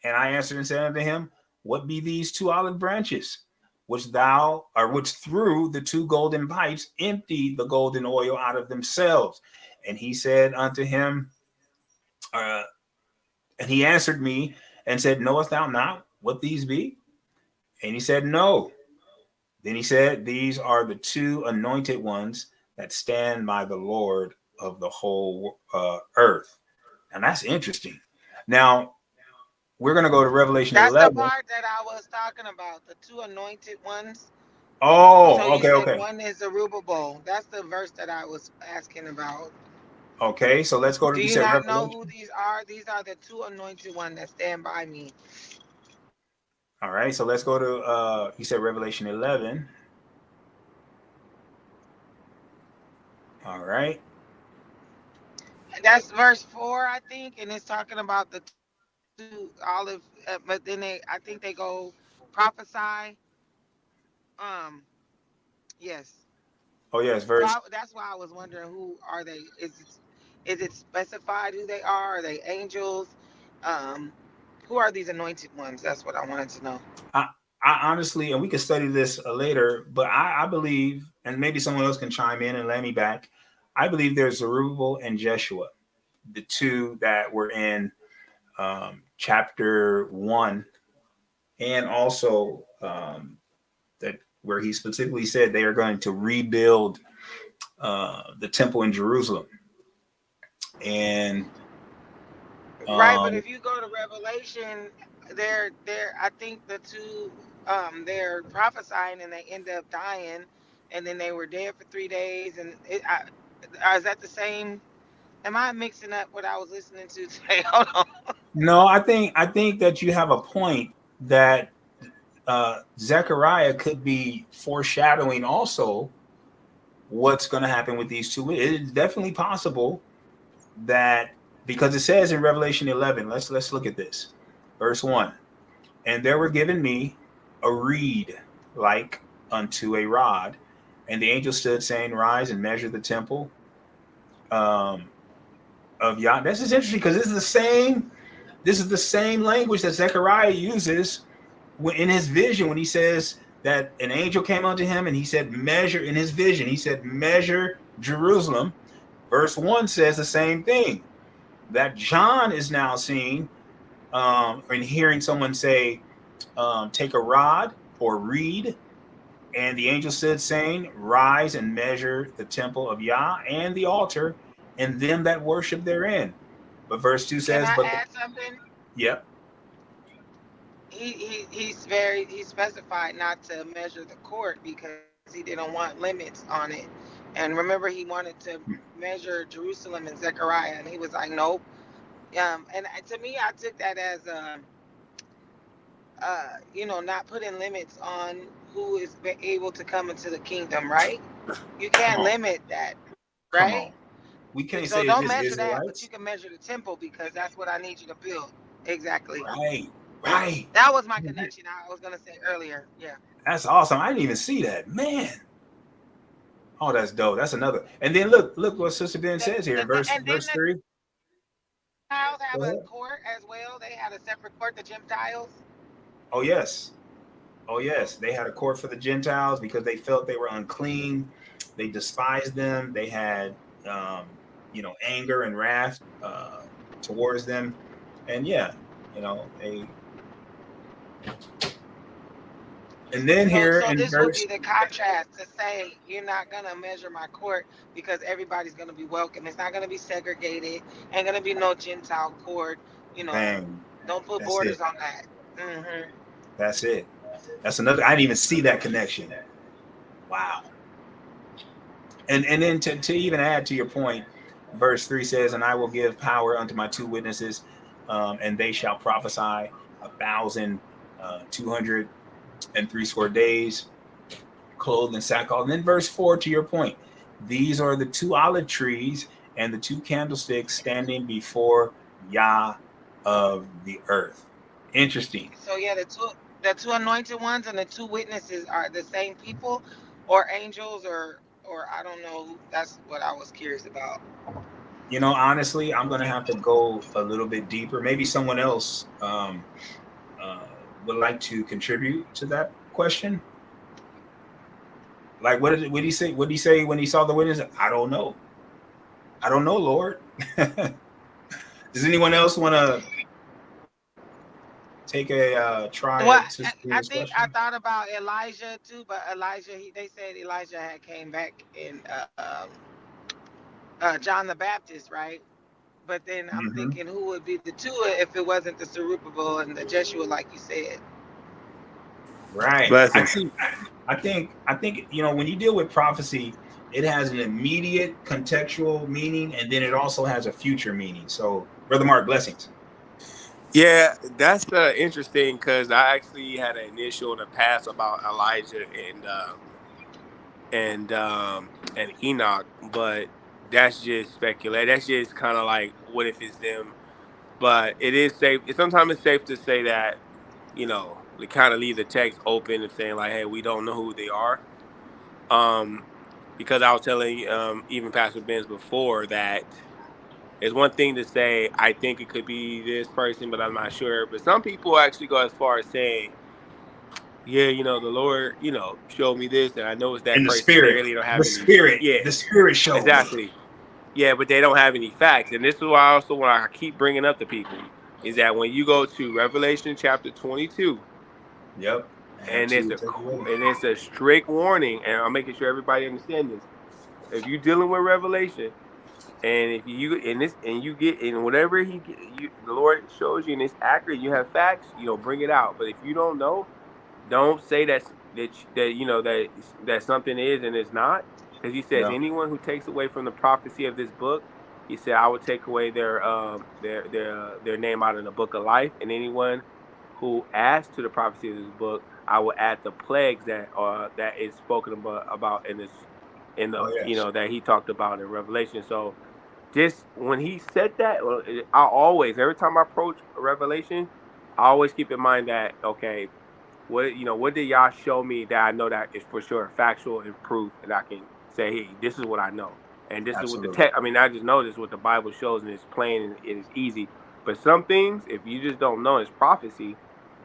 And I answered and said unto him, what be these 2 olive branches? Which through the 2 golden pipes emptied the golden oil out of themselves. And he said unto him, and he answered me and said, knowest thou not what these be? And he said, no. Then he said, these are the 2 anointed ones that stand by the Lord of the whole earth. And that's interesting. Now, we're going to go to Revelation That's the 11. part that I was talking about, the 2 anointed ones. Oh, so you okay. said one is Zerubbabel. That's the verse that I was asking about. Okay, so let's go to, Do you you said not know Revelation. who these are? These are the 2 anointed ones that stand by me. All right, so let's go to, you said Revelation 11. All right. That's verse 4, I think, and it's talking about the 2 olive. But then I think they go prophesy. Um, yes. Oh, yes, So verse. that's why I was wondering, who are they? Is it specified who they are? Are they angels? Um, who are these anointed ones? That's what I wanted to know. I, I honestly, and we can study this later, but I believe, and maybe someone else can chime in and let me back. I believe there's Zerubbabel and Jeshua, the 2 that were in chapter 1, and also that where he specifically said they are going to rebuild the temple in Jerusalem. And Right, but if you go to Revelation, I think the 2 they're prophesying and they end up dying, and then they were dead for 3 days, and is that the same? Am I mixing up what I was listening to today? Hold on. no, I think that you have a point that Zechariah could be foreshadowing also what's going to happen with these 2. It's definitely possible that, because it says in Revelation 11, let's look at this. Verse 1, and there were given me a reed like unto a rod, and the angel stood saying, rise and measure the temple of Yah. This is interesting because this is the same language that Zechariah uses in his vision when he says that an angel came unto him and he said, measure, in his vision, he said, measure Jerusalem. Verse 1 says the same thing, that John is now seeing and hearing someone say, take a rod or reed. And the angel said, saying, rise and measure the temple of Yah and the altar and them that worship therein. But verse 2 Can says, I but add something? yep. He specified not to measure the court because he didn't want limits on it. And remember, he wanted to measure Jerusalem in Zechariah, and he was like, nope. And to me, I took that as, not putting limits on who is able to come into the kingdom, right? You can't limit that, Come right? on. We can't So say it's don't just measure that, but you Israelites. can measure the temple because that's what I need you to build. Exactly. Right. That was my connection I was going to say earlier. Yeah. That's awesome. I didn't even see that. Man. Oh, that's dope. That's another. And then look what Sister Ben says here in verse And then the 3. Gentiles Go have a ahead. court as well. They had a separate court, the Gentiles. Oh, yes. Oh, yes. They had a court for the Gentiles because they felt they were unclean. They despised them. They had, anger and wrath towards them. And yeah, they. And then here So in this would verse. be the contrast to say you're not gonna measure my court because everybody's gonna be welcome. It's not gonna be segregated. Ain't gonna be no Gentile court. Bang. Don't put That's it. borders on that. Mm-hmm. That's it. That's another. I didn't even see that connection. Wow. And then to even add to your point, verse 3 says, "And I will give power unto my 2 witnesses, and they shall prophesy 1,260 days, clothed in sackcloth." And then verse 4, to your point, "These are the 2 olive trees and the 2 candlesticks standing before Yah of the earth." Interesting. So yeah, the two anointed ones and the 2 witnesses are the same people, or angels, or I don't know. That's what I was curious about. Honestly, I'm going to have to go a little bit deeper. Maybe someone else would like to contribute to that question. Like, what did he say? What did he say when he saw the witness? I don't know. I don't know, Lord. Does anyone else want to take a try Well, at Sister I Ben's think I question? thought about Elijah too, but Elijah, they said Elijah had came back in John the Baptist, right? But then I'm Mm-hmm. thinking, who would be the 2 if it wasn't the Zerubbabel and the Jeshua, like you said? Right. Blessings. I think when you deal with prophecy, it has an immediate contextual meaning, and then it also has a future meaning. So, Brother Mark, blessings. Yeah, that's interesting because I actually had an initial in the past about Elijah and Enoch, but that's just speculate. That's just kind of like, what if it's them? But it is safe. Sometimes it's safe to say that, they kind of leave the text open and saying like, hey, we don't know who they are. Um, because I was telling even Pastor Benz before that it's one thing to say I think it could be this person, but I'm not sure. But some people actually go as far as saying, yeah, the Lord, showed me this, and I know it's that In the person, but they spirit, really don't have any. Yeah, the spirit showed me. exactly. Yeah, but they don't have any facts. And this is why also when I keep bringing up to people is that when you go to Revelation chapter 22, Yep. and it's a strict warning, and I'm making sure everybody understands this. If you're dealing with Revelation, and if you in this and you get in whatever the Lord shows you and it's accurate, you have facts, bring it out. But if you don't know, don't say that something is and it's not, because he says Yeah. anyone who takes away from the prophecy of this book, he said I will take away their name out of the book of life, and anyone who adds to the prophecy of this book, I will add the plagues that is spoken about in the Oh yes. that he talked about in Revelation. So just when he said that, I always, every time I approach a Revelation, I always keep in mind that, okay, what did y'all show me that I know that is for sure factual and proof, and I can say, hey, this is what I know, and this is what the Absolutely. text. I mean, I just know this is what the Bible shows, and it's plain and it is easy. But some things, if you just don't know, it's prophecy.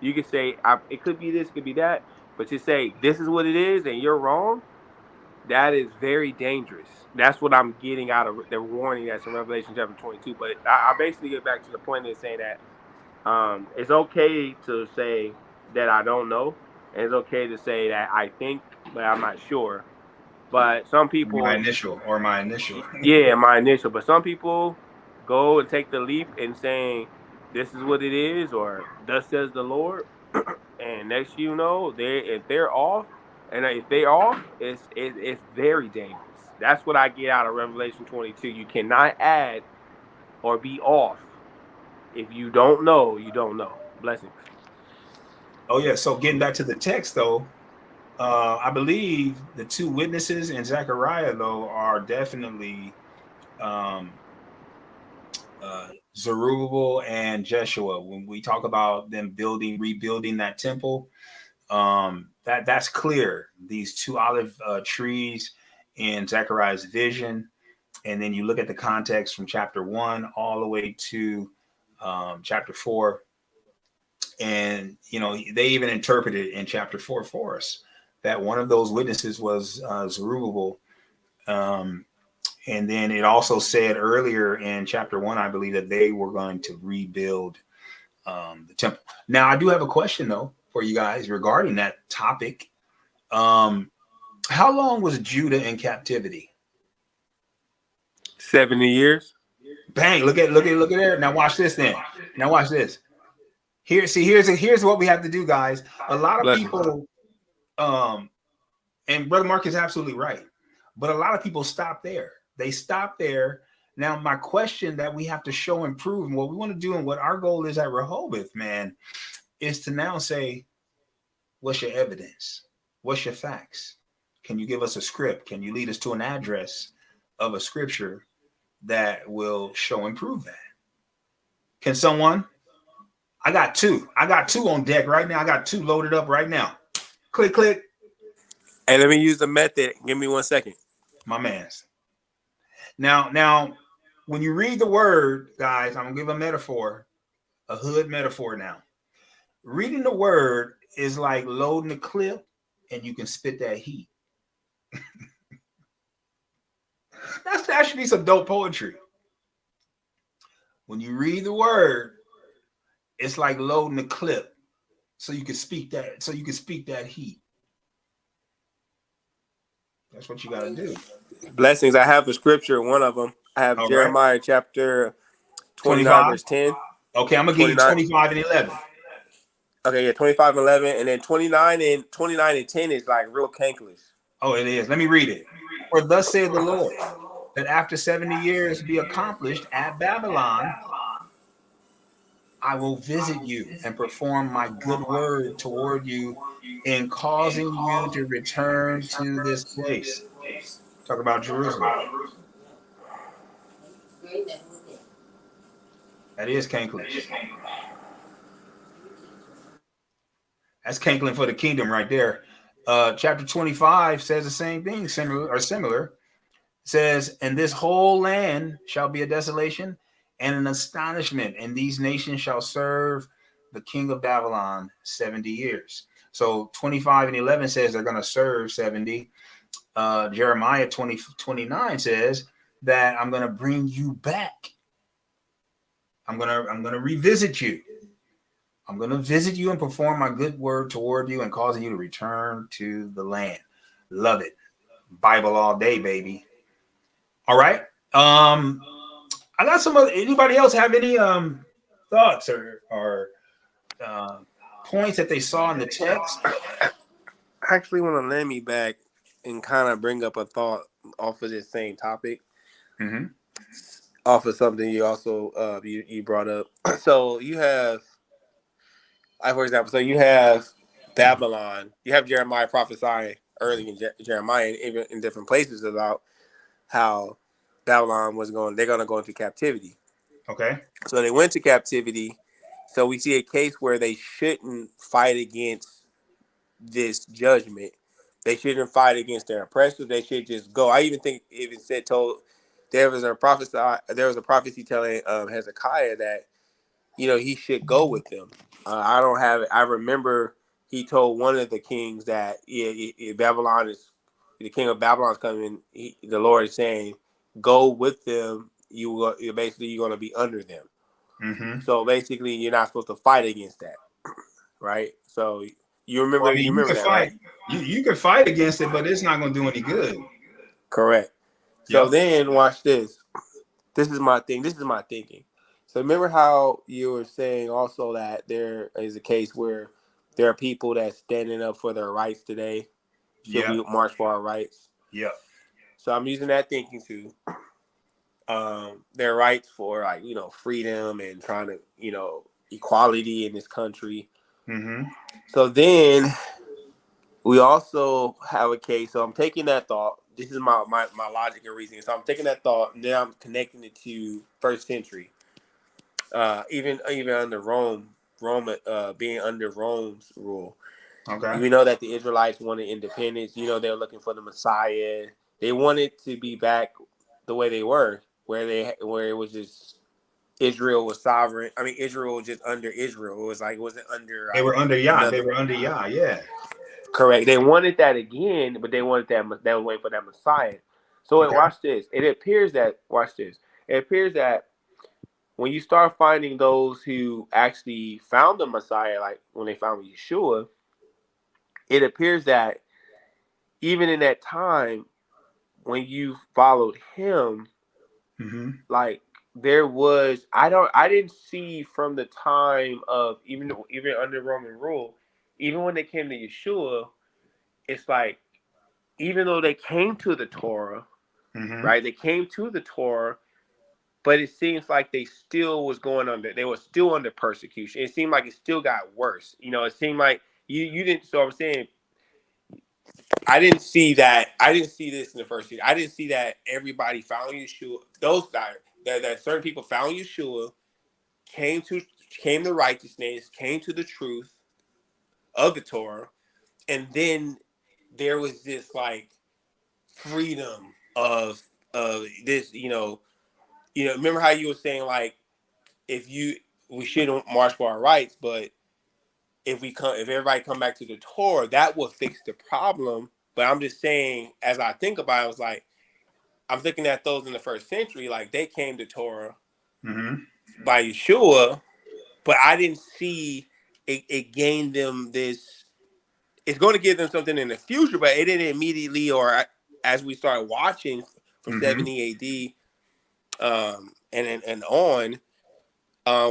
You can say it could be this, could be that, but to say this is what it is, and you're wrong, that is very dangerous. That's what I'm getting out of the warning that's in Revelation chapter 22. But I basically get back to the point of saying that it's okay to say that I don't know, and it's okay to say that I think, but I'm not sure. But some My people, initial. yeah, my initial. But some people go and take the leap and saying this is what it is, or thus says the Lord, and if they're off, and if they're off, it's very dangerous. That's what I get out of Revelation 22. You cannot add or be off. If you don't know, you don't know. Blessings. Oh yeah. So getting back to the text though, I believe the two witnesses in Zechariah though are definitely Zerubbabel and Jeshua. When we talk about them rebuilding that temple, that's clear. These two olive trees in Zechariah's vision, and then you look at the context from chapter 1 all the way to chapter 4, and they even interpreted in chapter 4 for us that one of those witnesses was Zerubbabel. And then it also said earlier in chapter 1, I believe, that they were going to rebuild the temple. Now, I do have a question, though, for you guys regarding that topic. How long was Judah in captivity? 70 years. Bang! Look at there. Now watch this. Then now watch this. Here's what we have to do, guys. A lot of people, and Brother Mark is absolutely right, but a lot of people stop there. They stop there. Now, my question that we have to show and prove, and what we want to do, and what our goal is at Rehoboth, man, is to now say, what's your evidence? What's your facts? Can you give us a script? Can you lead us to an address of a scripture that will show and prove that? Can someone? I got two on deck right now. I got two loaded up right now. Click. Hey, let me use the method. Give me 1 second. My man's. Now, when you read the word, guys, I'm gonna give a metaphor, a hood metaphor now. Reading the word is like loading a clip and you can spit that heat. That should be some dope poetry. When you read the word, it's like loading a clip so you can speak that heat. That's what you got to do. Blessings. I have a scripture, one of them. I have All Jeremiah chapter 29, verse 10. Okay, I'm going to give you 25 and 11. Okay, yeah, 25 and 11. And then 29 and 10 is like real canklish. Oh, it is. Let me read it. For thus saith the Lord, that after 70 years be accomplished at Babylon, I will visit you and perform my good word toward you in causing you to return to this place. Talk about Jerusalem. That is canklish. That's cankling for the kingdom right there. Chapter 25 says the same thing, similar. It says, and this whole land shall be a desolation and an astonishment, and these nations shall serve the king of Babylon 70 years. So 25 and 11 says they're going to serve 70. Jeremiah 29 says that I'm going to bring you back. I'm going to revisit you. I'm going to visit you and perform my good word toward you and causing you to return to the land. Love it. Bible all day, baby. All right. I got some other. Anybody else have any thoughts or points that they saw in the text? I actually want to land me back and kind of bring up a thought off of this same topic. Mm-hmm. Off of something you also you brought up. So you have, for example, so you have Babylon. You have Jeremiah prophesying early in Jeremiah, and even in different places about how Babylon they're going to go into captivity. Okay. So they went to captivity. So we see a case where they shouldn't fight against this judgment. They shouldn't fight against their oppressors. They should just go. I even think there was a prophecy telling Hezekiah that he should go with them. I don't have it. I remember he told one of the kings that Babylon is the king of Babylon is coming. The Lord is saying, "Go with them. You're going to be under them." Mm-hmm. So basically, you're not supposed to fight against that, right? So you remember, you remember that, fight, right? You can fight against it, but it's not going to do any good. Correct. So then, watch this. This is my thing. This is my thinking. So remember how you were saying also that there is a case where there are people that standing up for their rights today. Should we march for our rights? Yeah. So I'm using that thinking too. Their rights for like, freedom and trying to, equality in this country. Mm-hmm. So then we also have a case. So I'm taking that thought. This is my logic and reasoning. So I'm taking that thought and then I'm connecting it to first century. Even under Rome being under Rome's rule. Okay. We know that the Israelites wanted independence. They're looking for the Messiah. They wanted to be back the way they were, where it was just Israel was sovereign. I mean, Israel was just under Israel. It was like, it wasn't under. They were under Yah. Another, they were under Yah. Yeah. Correct. They wanted that again, but they wanted that. They were waiting for that Messiah. So Okay. watch this. It appears that when you start finding those who actually found the Messiah, like when they found Yeshua, it appears that even in that time, when you followed him, mm-hmm. like there was, I didn't see from the time of even under Roman rule, even when they came to Yeshua, it's like, even though they came to the Torah, Mm-hmm. right? They came to the Torah, but it seems like they were still under persecution. It seemed like it still got worse. It seemed like you didn't. So I'm saying, I didn't see that. I didn't see this in the first year. I didn't see that everybody found Yeshua. Those that certain people found Yeshua, came to righteousness, came to the truth of the Torah, and then there was this like freedom of this. Remember how you were saying like, we shouldn't march for our rights, but if everybody come back to the Torah, that will fix the problem. But I'm just saying, as I think about it, I was like, I'm looking at those in the first century, like they came to Torah Mm-hmm. by Yeshua, but I didn't see it gained them this. It's going to give them something in the future, but it didn't immediately, or as we started watching from Mm-hmm. 70 AD and on.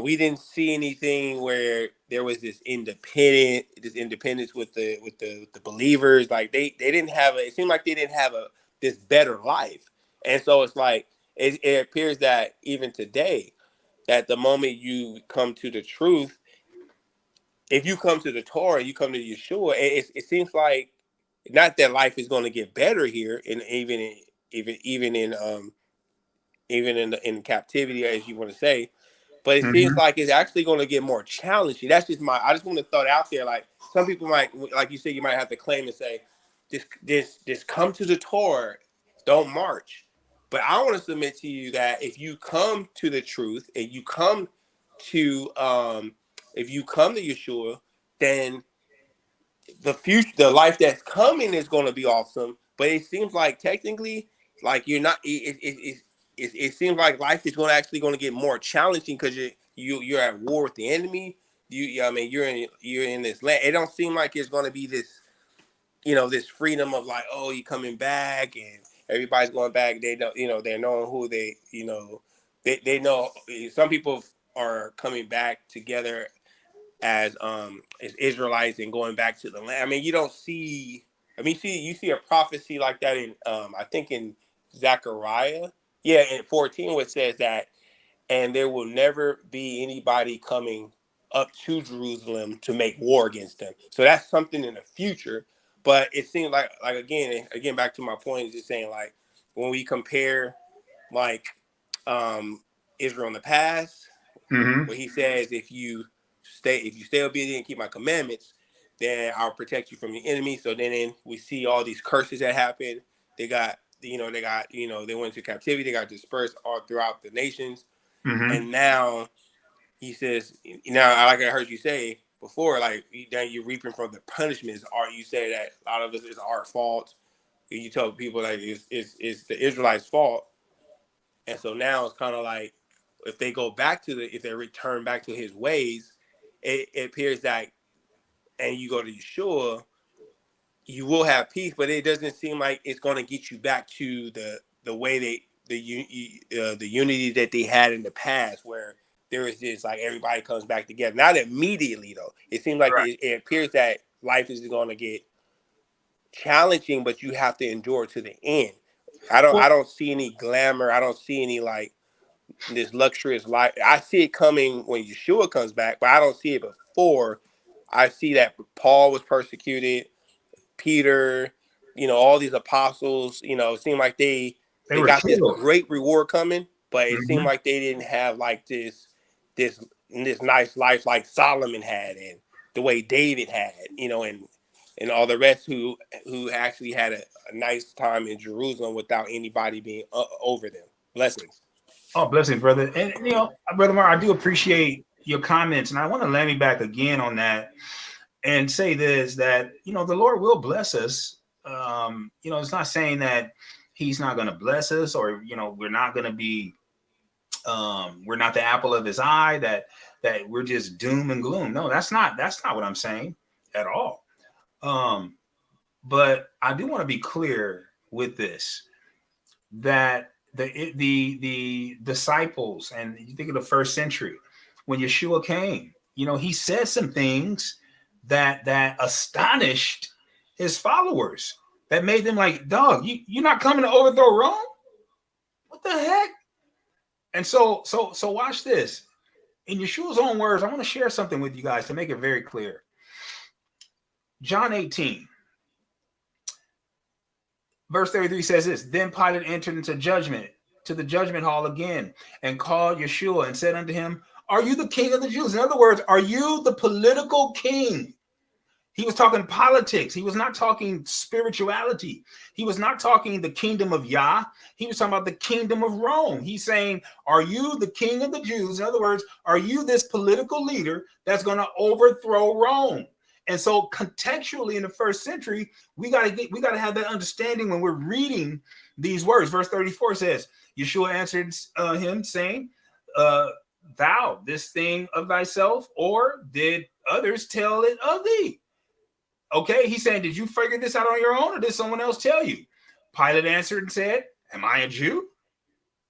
We didn't see anything where there was this independence with the believers. Like they didn't have it seemed like they didn't have this better life. And so it's like it appears that even today, that the moment you come to the truth, if you come to the Torah, you come to Yeshua, it seems like not that life is going to get better here, and even in captivity, as you want to say. But it seems Mm-hmm. like it's actually going to get more challenging. That's just I just want to throw it out there. Like some people might, like you said, you might have to claim and say, just come to the Torah, don't march. But I want to submit to you that if you come to the truth and you come to Yeshua, then the life that's coming is going to be awesome. But it seems like technically, like you're not. It seems like life is actually going to get more challenging because you're at war with the enemy. I mean, you're in this land. It don't seem like it's going to be this, this freedom of like, oh, you coming back and everybody's going back. They don't, they're knowing who they know. Some people are coming back together as Israelites and going back to the land. I mean, you don't see. I mean, you see a prophecy like that in I think in Zechariah. Yeah, in 14, where it says that, and there will never be anybody coming up to Jerusalem to make war against them. So that's something in the future. But it seems like again back to my point, is just saying like when we compare like Israel in the past, Mm-hmm. where he says if you stay obedient and keep my commandments, then I'll protect you from your enemy. So then we see all these curses that happen. They went into captivity. They got dispersed all throughout the nations. Mm-hmm. And now he says, now, like I heard you say before, like now you're reaping from the punishments. You say that a lot of this is our fault. You tell people like it's the Israelites' fault. And so now it's kind of like if they return back to his ways, it appears that, and you go to Yeshua, you will have peace, but it doesn't seem like it's going to get you back to the way the unity that they had in the past, where there is this like everybody comes back together. Not immediately though. It seems like Right. it appears that life is going to get challenging, but you have to endure to the end. I don't see any glamour. I don't see any like this luxurious life. I see it coming when Yeshua comes back, but I don't see it before. I see that Paul was persecuted, Peter, all these apostles, it seemed like they were got killed. This great reward coming, but it seemed like they didn't have like this nice life like Solomon had and the way David had, and all the rest who actually had a nice time in Jerusalem without anybody being over them. Blessings. Oh, blessings, brother. And, Brother Mark, I do appreciate your comments. And I want to land me back again on that and say this, that, the Lord will bless us. It's not saying that he's not going to bless us or, we're not going to be, we're not the apple of his eye, that we're just doom and gloom. No, that's not what I'm saying at all. But I do want to be clear with this, that the disciples, and you think of the first century when Yeshua came, he said some things that astonished his followers, that made them like, dog, you're not coming to overthrow Rome? What the heck? And so watch this. In Yeshua's own words, I want to share something with you guys to make it very clear. John 18. Verse 33 says this: Then Pilate entered into the judgment hall again, and called Yeshua and said unto him, Are you the king of the Jews? In other words, are you the political king? He was talking politics. He was not talking spirituality. He was not talking the kingdom of Yah. He was talking about the kingdom of Rome. He's saying, are you the king of the Jews? In other words, are you this political leader that's going to overthrow Rome? And so contextually in the first century, we got to have that understanding when we're reading these words. Verse 34 says, Yeshua answered him saying, thou this thing of thyself, or did others tell it of thee? Okay, he's saying, did you figure this out on your own, or did someone else tell you? Pilate answered and said, am I a Jew?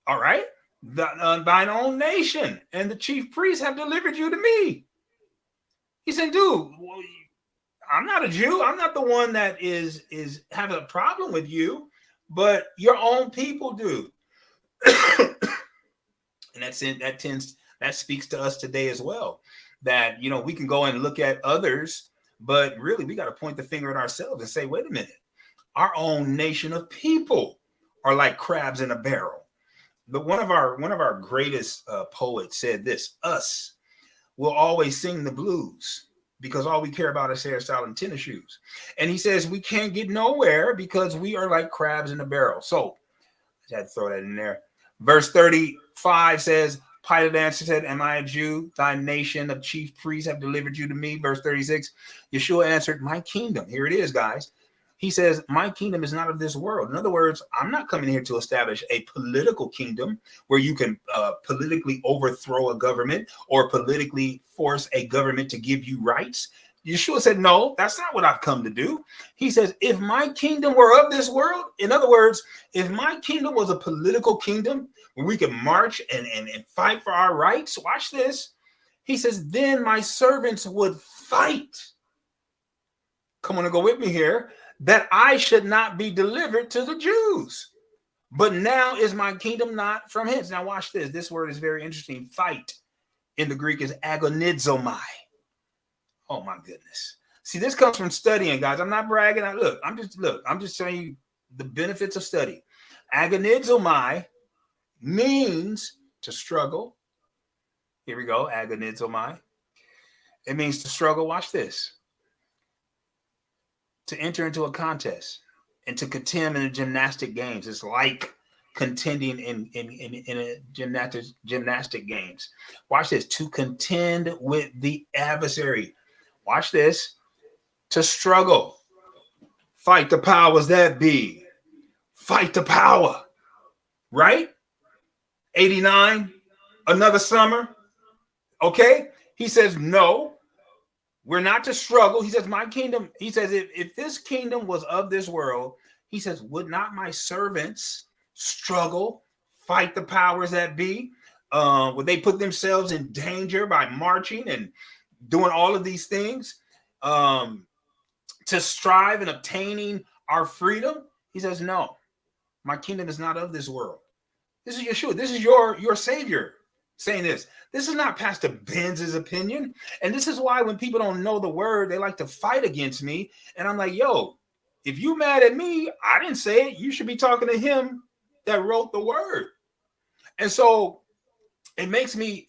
All right, thine own nation and the chief priests have delivered you to me. He said, dude, I'm not a Jew. I'm not the one that is having a problem with you, but your own people do. And that speaks to us today as well, that, we can go and look at others, but really we got to point the finger at ourselves and say, wait a minute, our own nation of people are like crabs in a barrel. But one of our greatest poets said this: us will always sing the blues because all we care about is hairstyle and tennis shoes. And he says we can't get nowhere because we are like crabs in a barrel. So I had to throw that in there. Verse 35 says, Pilate answered, said, am I a Jew? Thy nation of chief priests have delivered you to me. Verse 36, Yeshua answered, my kingdom. Here it is, guys. He says, my kingdom is not of this world. In other words, I'm not coming here to establish a political kingdom where you can politically overthrow a government or politically force a government to give you rights. Yeshua said, no, that's not what I've come to do. He says, if my kingdom were of this world, in other words, if my kingdom was a political kingdom where we could march and fight for our rights, watch this. He says, then my servants would fight. Come on and go with me here. That I should not be delivered to the Jews. But now is my kingdom not from hence. Now watch this. This word is very interesting. Fight in the Greek is agonizomai. Oh my goodness. See, this comes from studying, guys. I'm not bragging. I'm just telling you the benefits of study. Agonizomai means to struggle. Here we go. Agonizomai. It means to struggle. Watch this. To enter into a contest and to contend in the gymnastic games. It's like contending in a gymnastic games. Watch this. To contend with the adversary. Watch this. To struggle. Fight the powers that be. Fight the power. Right? 89. Another summer. Okay? He says, no. We're not to struggle. He says, my kingdom, he says, if this kingdom was of this world, he says, would not my servants struggle, fight the powers that be? Would they put themselves in danger by marching and doing all of these things to strive and obtaining our freedom? He says, no. My kingdom is not of this world. This is Yeshua. This is your Savior saying this. This is not Pastor Benz's opinion. And this is why when people don't know the word, they like to fight against me. And I'm like, yo, if you mad at me, I didn't say it. You should be talking to him that wrote the word. And so it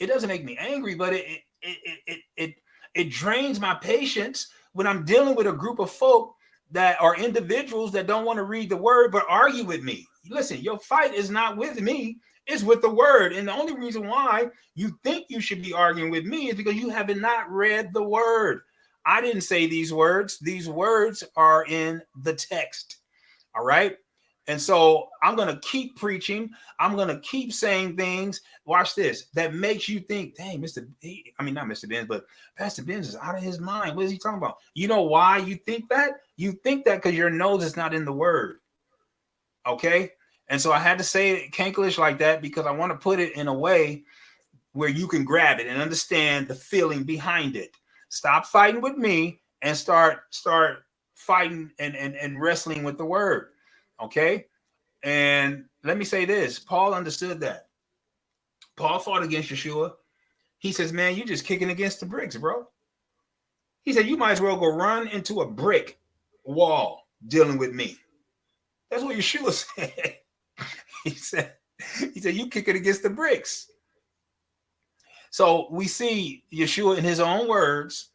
doesn't make me angry, but it drains my patience when I'm dealing with a group of folk that are individuals that don't want to read the word, but argue with me. Listen, your fight is not with me, it's with the word. And the only reason why you think you should be arguing with me is because you have not read the word. I didn't say these words. These words are in the text. All right. And so I'm going to keep preaching. I'm going to keep saying things. Watch this. That makes you think, dang, not Mr. Benz, but Pastor Benz is out of his mind. What is he talking about? You know why you think that? You think that because your nose is not in the word. Okay. And so I had to say it Kanklish like that because I want to put it in a way where you can grab it and understand the feeling behind it. Stop fighting with me and start fighting and wrestling with the word. Okay. And let me say this. Paul understood that. Paul fought against Yeshua. He says, man, you're just kicking against the bricks, bro. He said, you might as well go run into a brick wall dealing with me. That's what Yeshua said. He said, you kick it against the bricks. So we see Yeshua in his own words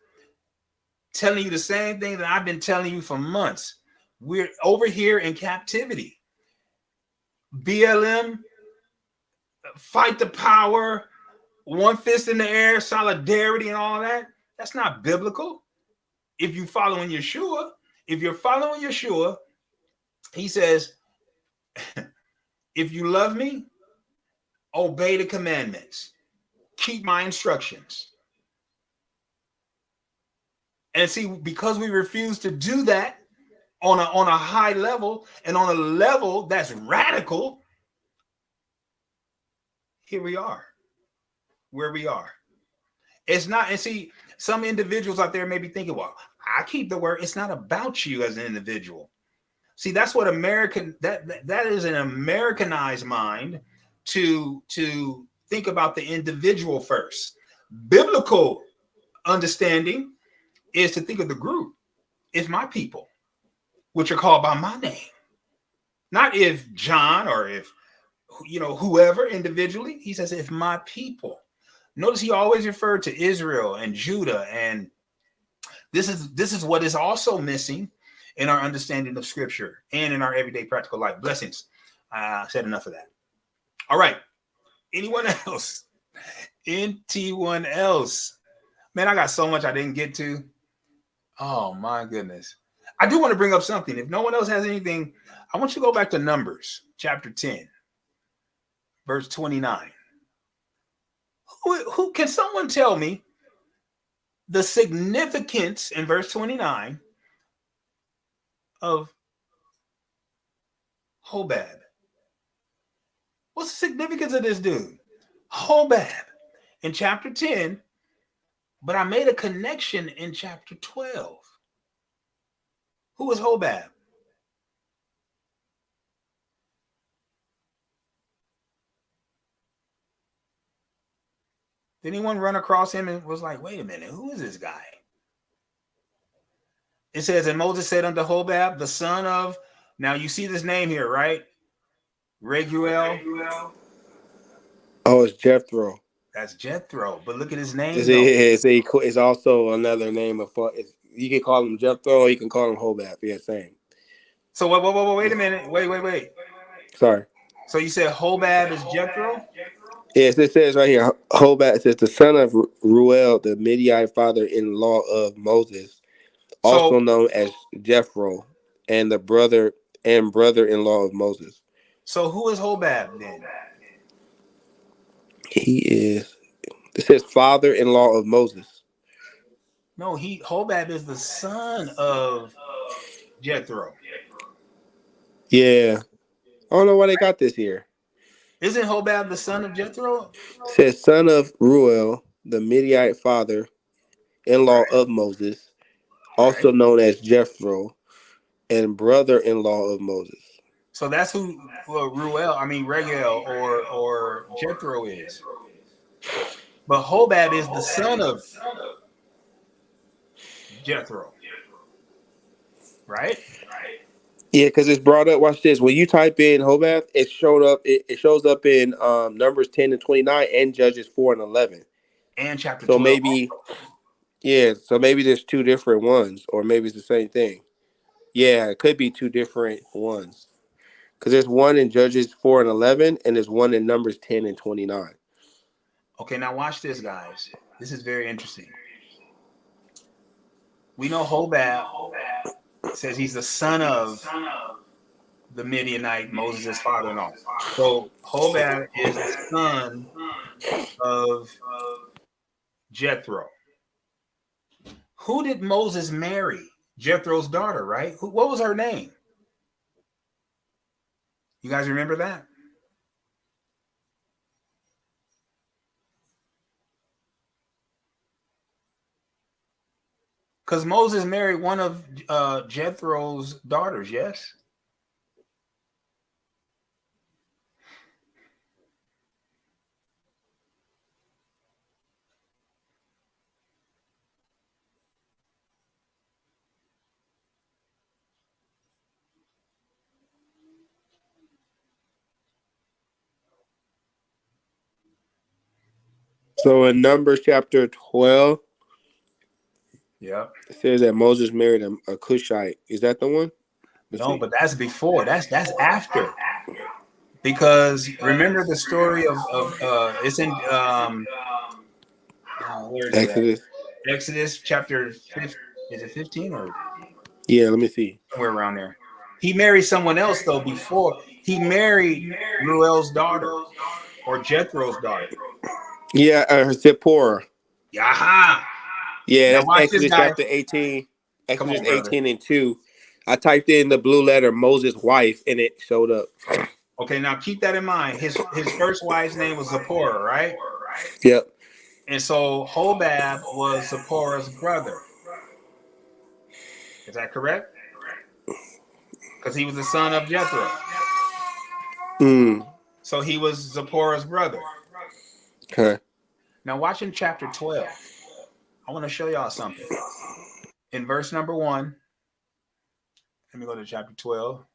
telling you the same thing that I've been telling you for months. We're over here in captivity. BLM, fight the power, one fist in the air, solidarity and all that. That's not biblical. If you're following Yeshua, he says, if you love me, obey the commandments. Keep my instructions. And see, because we refuse to do that on a high level and on a level that's radical, here we are, where we are. It's not, and see, some individuals out there may be thinking, well, I keep the word. It's not about you as an individual. See, that's what that is an Americanized mind to think about the individual first. Biblical understanding is to think of the group. It's my people, which are called by my name. Not if John or if, whoever individually. He says, if my people. Notice he always referred to Israel and Judah. And this is what is also missing in our understanding of scripture and in our everyday practical life. Blessings. I said enough of that. All right. Anyone else? NT1 else. Man, I got so much I didn't get to. Oh, my goodness. I do want to bring up something. If no one else has anything, I want you to go back to Numbers chapter 10, verse 29. Who can someone tell me the significance in verse 29 of Hobab? What's the significance of this dude? Hobab in chapter 10, but I made a connection in chapter 12. Who is Hobab? Did anyone run across him and was like, wait a minute, who is this guy? It says, and Moses said unto Hobab, the son of, now you see this name here, right? Reguel. Oh, it's Jethro. That's Jethro, but look at his name. It's also another name of, you can call him Jethro or you can call him Hobab. Yeah, same. So wait a minute. Wait. Sorry. So you said Hobab is Jethro? Yes, it says right here, Hobab says the son of Ruel, the Midianite father-in-law of Moses, also known as Jethro, and the brother-in-law of Moses. So who is Hobab then? He is, it says father-in-law of Moses. No, Hobab is the son of Jethro. Yeah. I don't know why they got this here. Isn't Hobab the son of Jethro? It says son of Ruel, the Midianite father-in-law of Moses, also known as Jethro, and brother-in-law of Moses. So that's who Regel or Jethro is. But Hobab is the son of Jethro, right? Yeah, because it's brought up. Watch this. When you type in Hobath, it showed up. It shows up in Numbers 10 and 29 and Judges 4 and 11. And chapter So 12. maybe, yeah. So maybe there's two different ones, or maybe it's the same thing. Yeah, it could be two different ones. Because there's one in Judges 4 and 11, and there's one in Numbers 10 and 29. Okay, now watch this, guys. This is very interesting. We know Hobab says he's the son of the Midianite, Moses' father-in-law. So Hobab is the son of Jethro. Who did Moses marry? Jethro's daughter, right? What was her name? You guys remember that? Because Moses married one of Jethro's daughters, yes? So in Numbers chapter 12, Yeah. it says that Moses married a Cushite. Is that the one? No, but that's before. That's after. Because remember the story of it's in where is it at? Exodus. Exodus chapter 15. Is it 15 or Yeah, let me see. somewhere around there? He married someone else though before. He married Ruel's daughter or Jethro's daughter. Yeah, Zipporah. Yaha. Yeah, Now that's watch this, Exodus guy. chapter 18. Come Exodus on, brother. 18 and 2. I typed in the blue letter Moses' wife, and it showed up. Okay, now keep that in mind. His first wife's name was Zipporah, right? Yep. And so Hobab was Zipporah's brother. Is that correct? Because he was the son of Jethro. So he was Zipporah's brother. Okay. Now watch in chapter 12. I want to show y'all something. In verse number 1, let me go to chapter 12.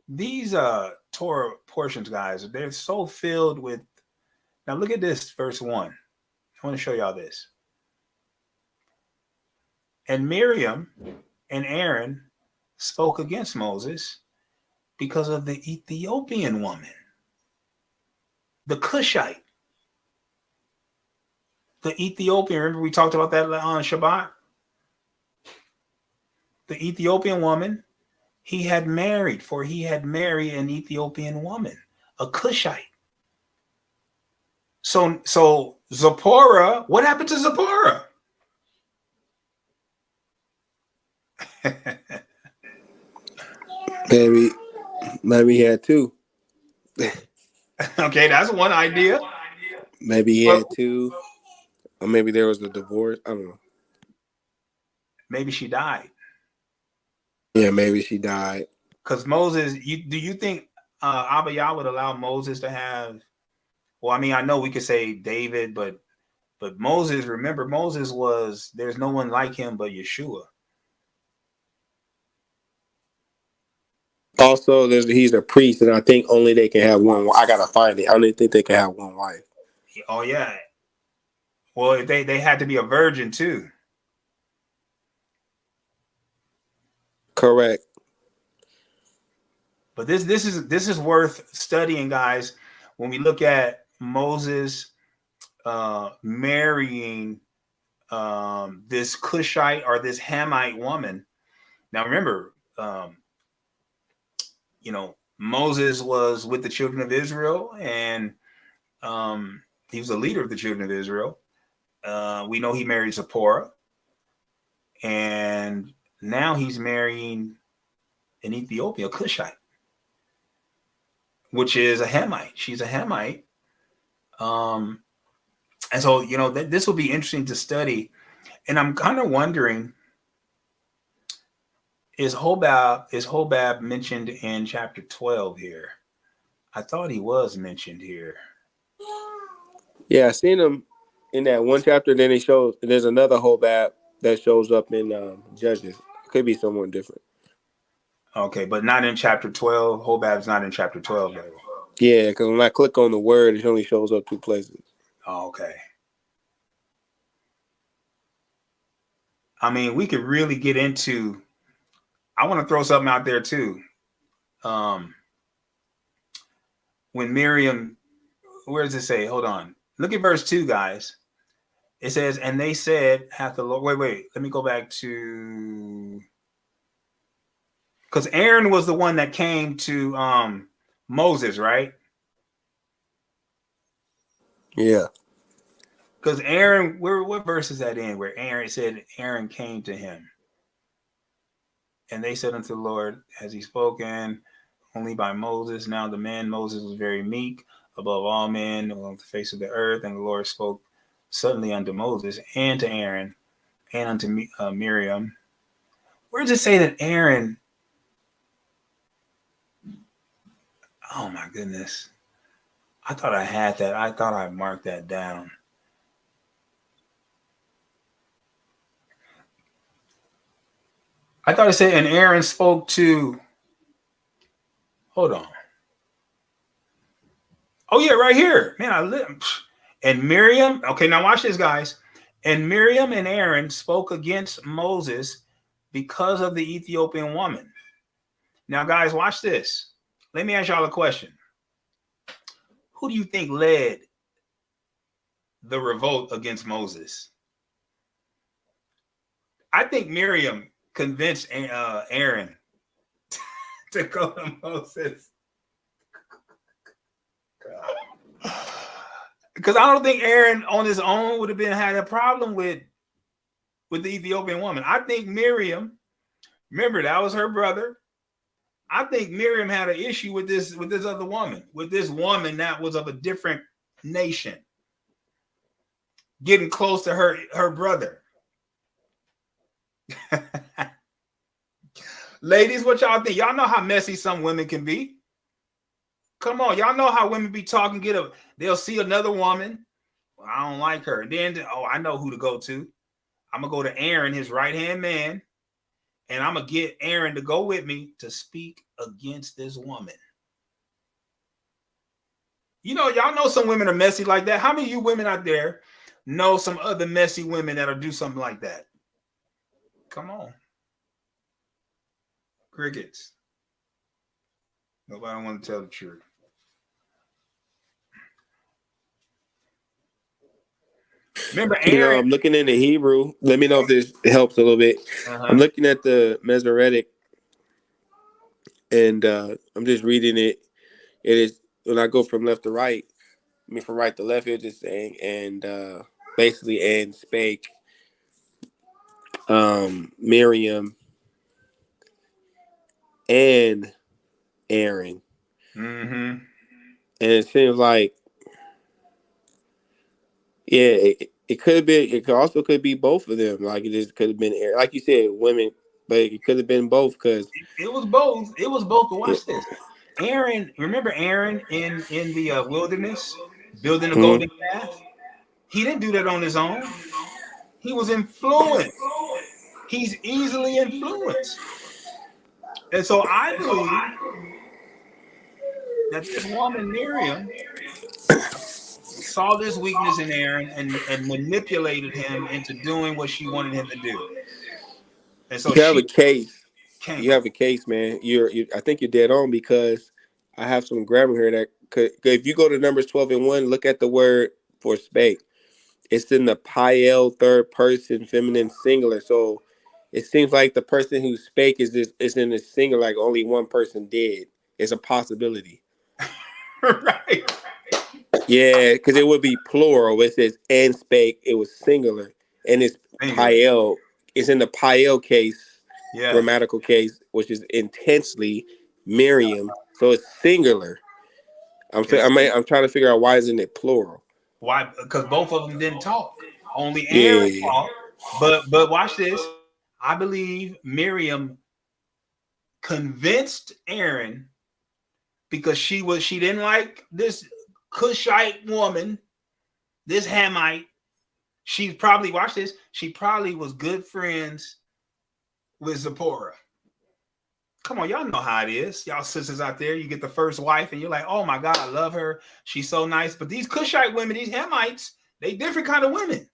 These Torah portions, guys, they're so filled with. Now look at this, verse 1. I want to show y'all this. And Miriam and Aaron spoke against Moses because of the Ethiopian woman, the Cushite. The Ethiopian, remember we talked about that on Shabbat? The Ethiopian woman he had married an Ethiopian woman, a Cushite. So Zipporah, what happened to Zipporah? Maybe he had two. Okay, that's one idea. Maybe he had two. Or maybe there was a divorce. I don't know. Maybe she died. Yeah, maybe she died. Because Moses, do you think Abba Yah would allow Moses to have? Well, I mean, I know we could say David, but Moses, remember, Moses there's no one like him but Yeshua. Also, he's a priest, and I think only they can have one. I gotta find it. I only think they can have one wife. Oh yeah. Well, they had to be a virgin too. Correct. But this is worth studying, guys. When we look at Moses marrying this Cushite or this Hamite woman. Now remember, Moses was with the children of Israel, and he was a leader of the children of Israel. We know he married Zipporah, and now he's marrying an Ethiopian, Cushite, which is a Hamite. She's a Hamite. And so, this will be interesting to study. And I'm kind of wondering Is Hobab mentioned in chapter 12 here? I thought he was mentioned here. Yeah, I seen him in that one chapter. Then it shows there's another Hobab that shows up in Judges. Could be someone different. Okay, but not in chapter 12. Hobab's not in chapter 12, though. Yeah, because when I click on the word, it only shows up 2 places. Oh, okay. I mean, we could really get into. I want to throw something out there too. When Miriam, where does it say? Hold on. Look at verse 2, guys. It says, and they said, hath the Lord. Wait. Let me go back to. Because Aaron was the one that came to Moses, right? Yeah. Because Aaron, what verse is that in? Where Aaron said Aaron came to him. And they said unto the Lord, has he spoken only by Moses? Now the man Moses was very meek above all men on the face of the earth. And the Lord spoke suddenly unto Moses and to Aaron and unto Miriam. Where does it say that Aaron? Oh my goodness. I thought I had that. I thought I marked that down. I thought it said, and Aaron spoke to. Hold on. Oh, yeah, right here. Man, and Miriam. Okay, now watch this, guys. And Miriam and Aaron spoke against Moses because of the Ethiopian woman. Now, guys, watch this. Let me ask y'all a question. Who do you think led the revolt against Moses? I think Miriam convinced Aaron to go to Moses. Because I don't think Aaron on his own would have had a problem with the Ethiopian woman. I think Miriam, remember that was her brother. I think Miriam had an issue with this other woman, with this woman that was of a different nation, getting close to her brother. Ladies, what y'all think? Y'all know how messy some women can be. Come on, y'all know how women be talking. They'll see another woman. Well, I don't like her. And then, I know who to go to. I'm gonna go to Aaron, his right-hand man, and I'm gonna get Aaron to go with me to speak against this woman. You know, y'all know some women are messy like that. How many of you women out there know some other messy women that'll do something like that? Come on. Crickets. Nobody want to tell the truth. Remember Aaron. I'm looking into Hebrew. Let me know if this helps a little bit. I'm looking at the Masoretic, and I'm just reading it. It is when I go from left to right. I mean, from right to left, it's just saying, and basically, and spake Miriam and Aaron. Mm-hmm. And it seems like, yeah, it could be. It could be both of them. Like it just could have been, like you said, women, but it could have been both because it was both. It was both. But watch this. Aaron, remember Aaron in the wilderness building a golden calf? He didn't do that on his own. He was influenced. He's easily influenced, and so I believe that this woman Miriam saw this weakness in Aaron and manipulated him into doing what she wanted him to do. And so you have a case. Came. You have a case, man. I think you're dead on because I have some grammar here that could. If you go to Numbers 12:1, look at the word for spake. It's in the Piel third person feminine singular. So it seems like the person who spake is in the singular, like only one person did. It's a possibility. Right. Yeah, because it would be plural. It says and spake. It was singular, and it's Piel. It's in the Piel case, grammatical case, which is intensely Miriam. So it's singular. I'm trying to figure out why isn't it plural? Why? Because both of them didn't talk. Only Aaron talked. But watch this. I believe Miriam convinced Aaron because she didn't like this Cushite woman, this Hamite. She probably, watch this, she probably was good friends with Zipporah. Come on, y'all know how it is. Y'all sisters out there, you get the first wife and you're like, oh my God, I love her. She's so nice. But these Cushite women, these Hamites, they different kind of women.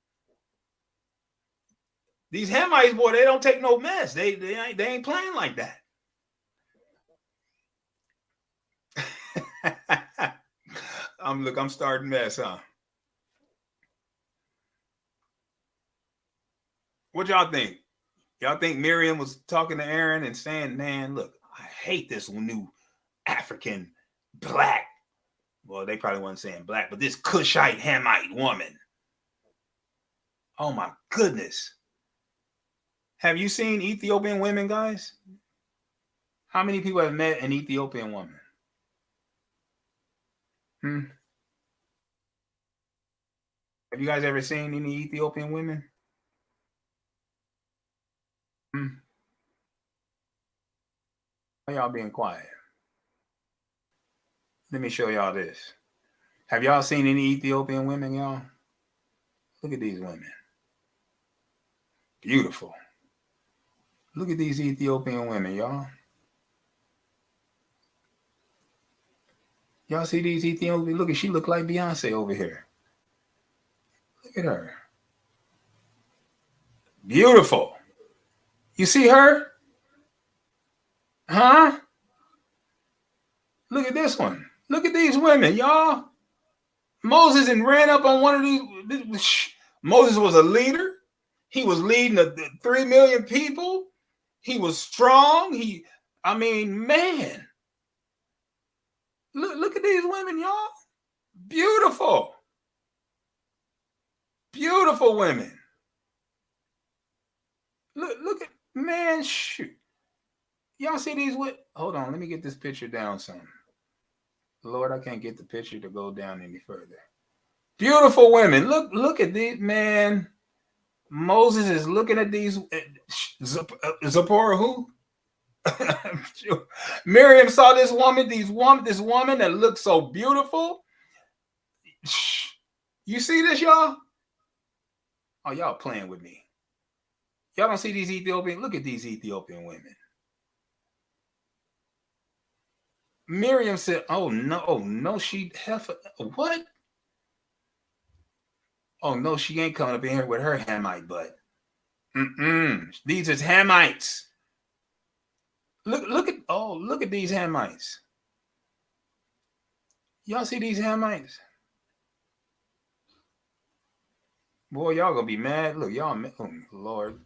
These Hamites, boy, they don't take no mess. They ain't playing like that. I'm starting mess, huh? What y'all think? Y'all think Miriam was talking to Aaron and saying, man, look, I hate this new African black. Well, they probably weren't saying black, but this Cushite Hamite woman. Oh my goodness. Have you seen Ethiopian women, guys? How many people have met an Ethiopian woman? Have you guys ever seen any Ethiopian women? Why y'all being quiet? Let me show y'all this. Have y'all seen any Ethiopian women, y'all? Look at these women. Beautiful. Look at these Ethiopian women, y'all. Y'all see these Ethiopian? Look, she look like Beyonce over here. Look at her. Beautiful. You see her? Huh? Look at this one. Look at these women, y'all. Moses and ran up on one of these. Moses was a leader. He was leading the 3 million people. He was strong. Man. Look at these women, y'all. Beautiful. Beautiful women. Look at, man, shoot. Y'all see these? Hold on, let me get this picture down some. Lord, I can't get the picture to go down any further. Beautiful women. Look at these, man. Moses is looking at these. Zipporah, who? Miriam saw this woman, this woman that looked so beautiful. You see this, y'all? Oh, y'all playing with me. Y'all don't see these Ethiopian? Look at these Ethiopian women. Miriam said, oh, no, she what? Oh, no, she ain't coming up in here with her Hamite butt. These are Hamites. Look at these Hamites. Y'all see these Hamites? Boy, y'all gonna be mad. Look, y'all, oh, Lord.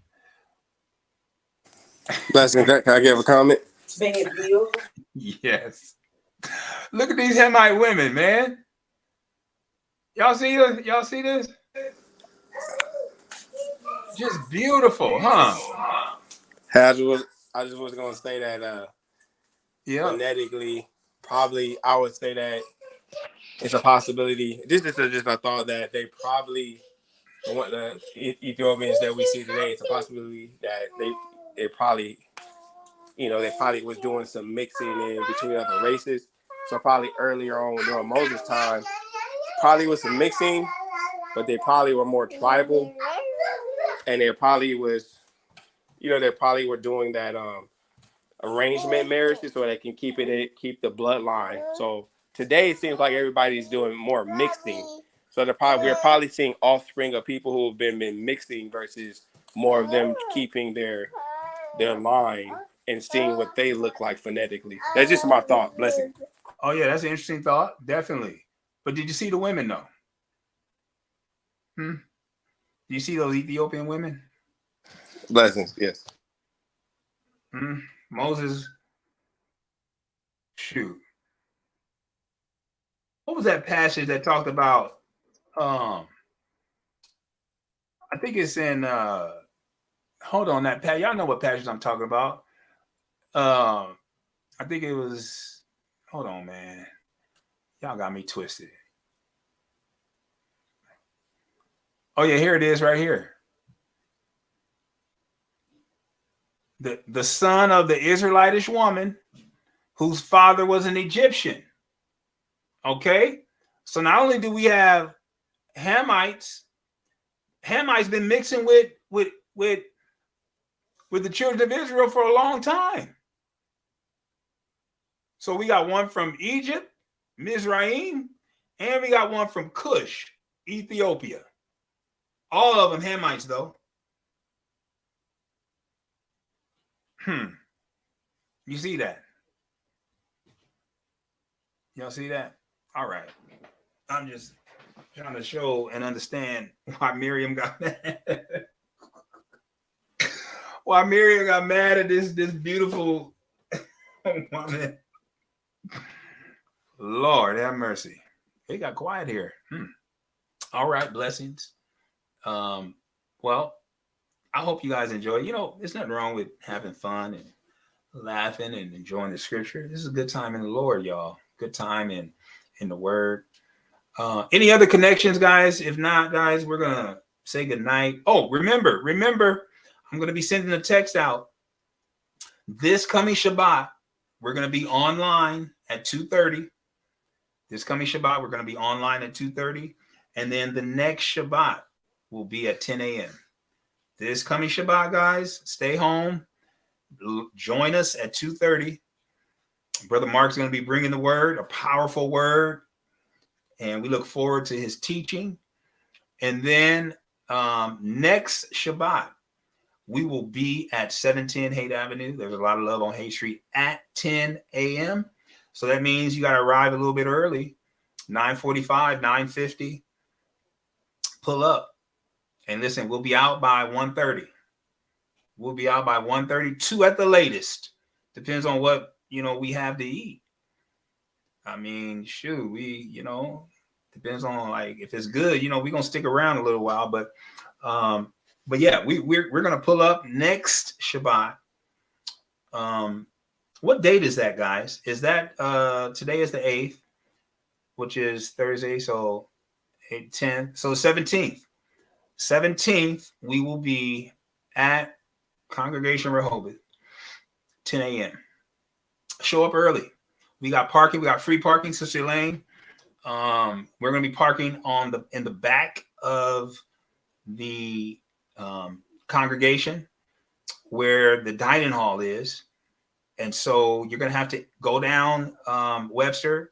Blessing, can I give a comment? Yes. Look at these Hamite women, man. Y'all see this? Y'all see this? Just beautiful, huh? I just was gonna say that phonetically, probably I would say that it's a possibility. This is just a thought that they probably, the Ethiopians that we see today, it's a possibility that they probably, they probably was doing some mixing in between other races. So probably earlier on during Moses' time, probably was some mixing, but they probably were more tribal, and they probably was, they probably were doing that arrangement marriages so they can keep the bloodline. So today it seems like everybody's doing more mixing. So we're probably seeing offspring of people who have been mixing versus more of them keeping their line and seeing what they look like phonetically. That's just my thought. Blessing. Oh yeah, that's an interesting thought, definitely. But did you see the women though? Do you see those Ethiopian women? Blessings, yes. Moses. Shoot. What was that passage that talked about? I think it's in hold on, that y'all know what passage I'm talking about. I think it was, hold on, man. Y'all got me twisted. Oh yeah, here it is right here. the son of the Israelitish woman whose father was an Egyptian. Okay? So not only do we have Hamites been mixing with the children of Israel for a long time. So we got one from Egypt, Mizraim, and we got one from Cush, Ethiopia. All of them Hamites, though. You see that? Y'all see that? All right. I'm just trying to show and understand why Miriam got mad. Why Miriam got mad at this beautiful woman. Lord have mercy. It got quiet here. All right, blessings. Well, I hope you guys enjoy. You know, there's nothing wrong with having fun and laughing and enjoying the scripture. This is a good time in the Lord, y'all. Good time in the word. Any other connections, guys? If not, guys, we're gonna say good night. Oh, remember, I'm gonna be sending a text out this coming Shabbat. We're gonna be online at 2:30. This coming Shabbat, we're gonna be online at 2:30, and then the next Shabbat will be at 10 a.m. This coming Shabbat, guys, stay home. Join us at 2:30. Brother Mark's going to be bringing the word, a powerful word, and we look forward to his teaching. And then next Shabbat, we will be at 710 Haight Avenue. There's a lot of love on Haight Street at 10 a.m. So that means you got to arrive a little bit early, 9:45, 9:50. Pull up. And listen, we'll be out by 1:30. We'll be out by 1:30, 2 at the latest. Depends on what, we have to eat. I mean, shoot, depends on like if it's good, we're gonna stick around a little while. But yeah, we're gonna pull up next Shabbat. What date is that, guys? Is that today is the 8th, which is Thursday, so 8th, 10th, so 17th. 17th, we will be at Congregation Rehoboth, 10 a.m. Show up early. We got parking. We got free parking, Sister Lane. We're going to be parking in the back of the congregation where the dining hall is. And so you're going to have to go down Webster,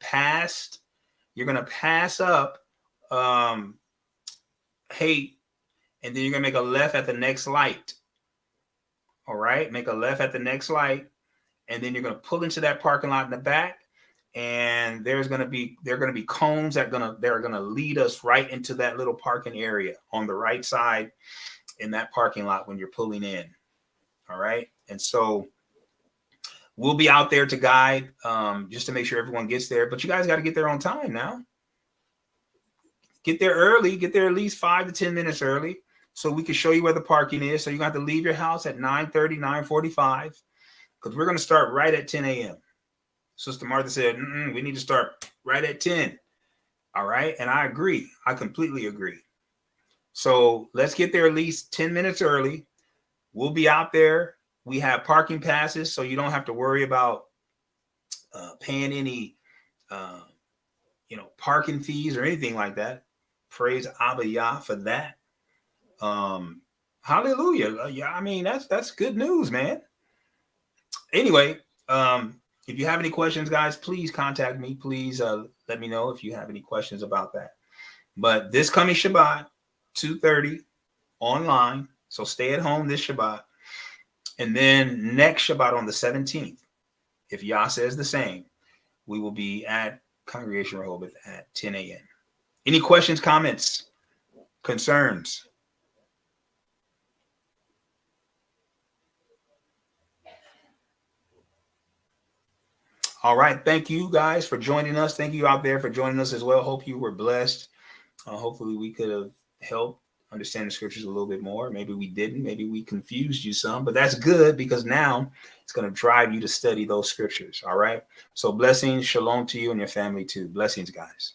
you're going to pass up Haight, and then you're going to make a left at the next light. All right. Make a left at the next light. And then you're going to pull into that parking lot in the back. And there are going to be cones that are going to lead us right into that little parking area on the right side in that parking lot when you're pulling in. All right. And so we'll be out there to guide just to make sure everyone gets there. But you guys got to get there on time now. Get there early. Get there at least 5 to 10 minutes early so we can show you where the parking is. So you got to leave your house at 9:30, 9:45 because we're going to start right at 10 a.m. Sister Martha said, we need to start right at 10. All right. And I agree. I completely agree. So let's get there at least 10 minutes early. We'll be out there. We have parking passes, so you don't have to worry about paying any, parking fees or anything like that. Praise Abba Yah for that. Hallelujah. Yeah, I mean, that's good news, man. Anyway, if you have any questions, guys, please contact me. Please let me know if you have any questions about that. But this coming Shabbat, 2:30 online. So stay at home this Shabbat. And then next Shabbat on the 17th, if Yah says the same, we will be at Congregation Rehoboth at 10 a.m. Any questions, comments, concerns? All right. Thank you guys for joining us. Thank you out there for joining us as well. Hope you were blessed. Hopefully we could have helped understand the scriptures a little bit more. Maybe we didn't. Maybe we confused you some, but that's good because now it's going to drive you to study those scriptures. All right. So blessings. Shalom to you and your family too. Blessings, guys.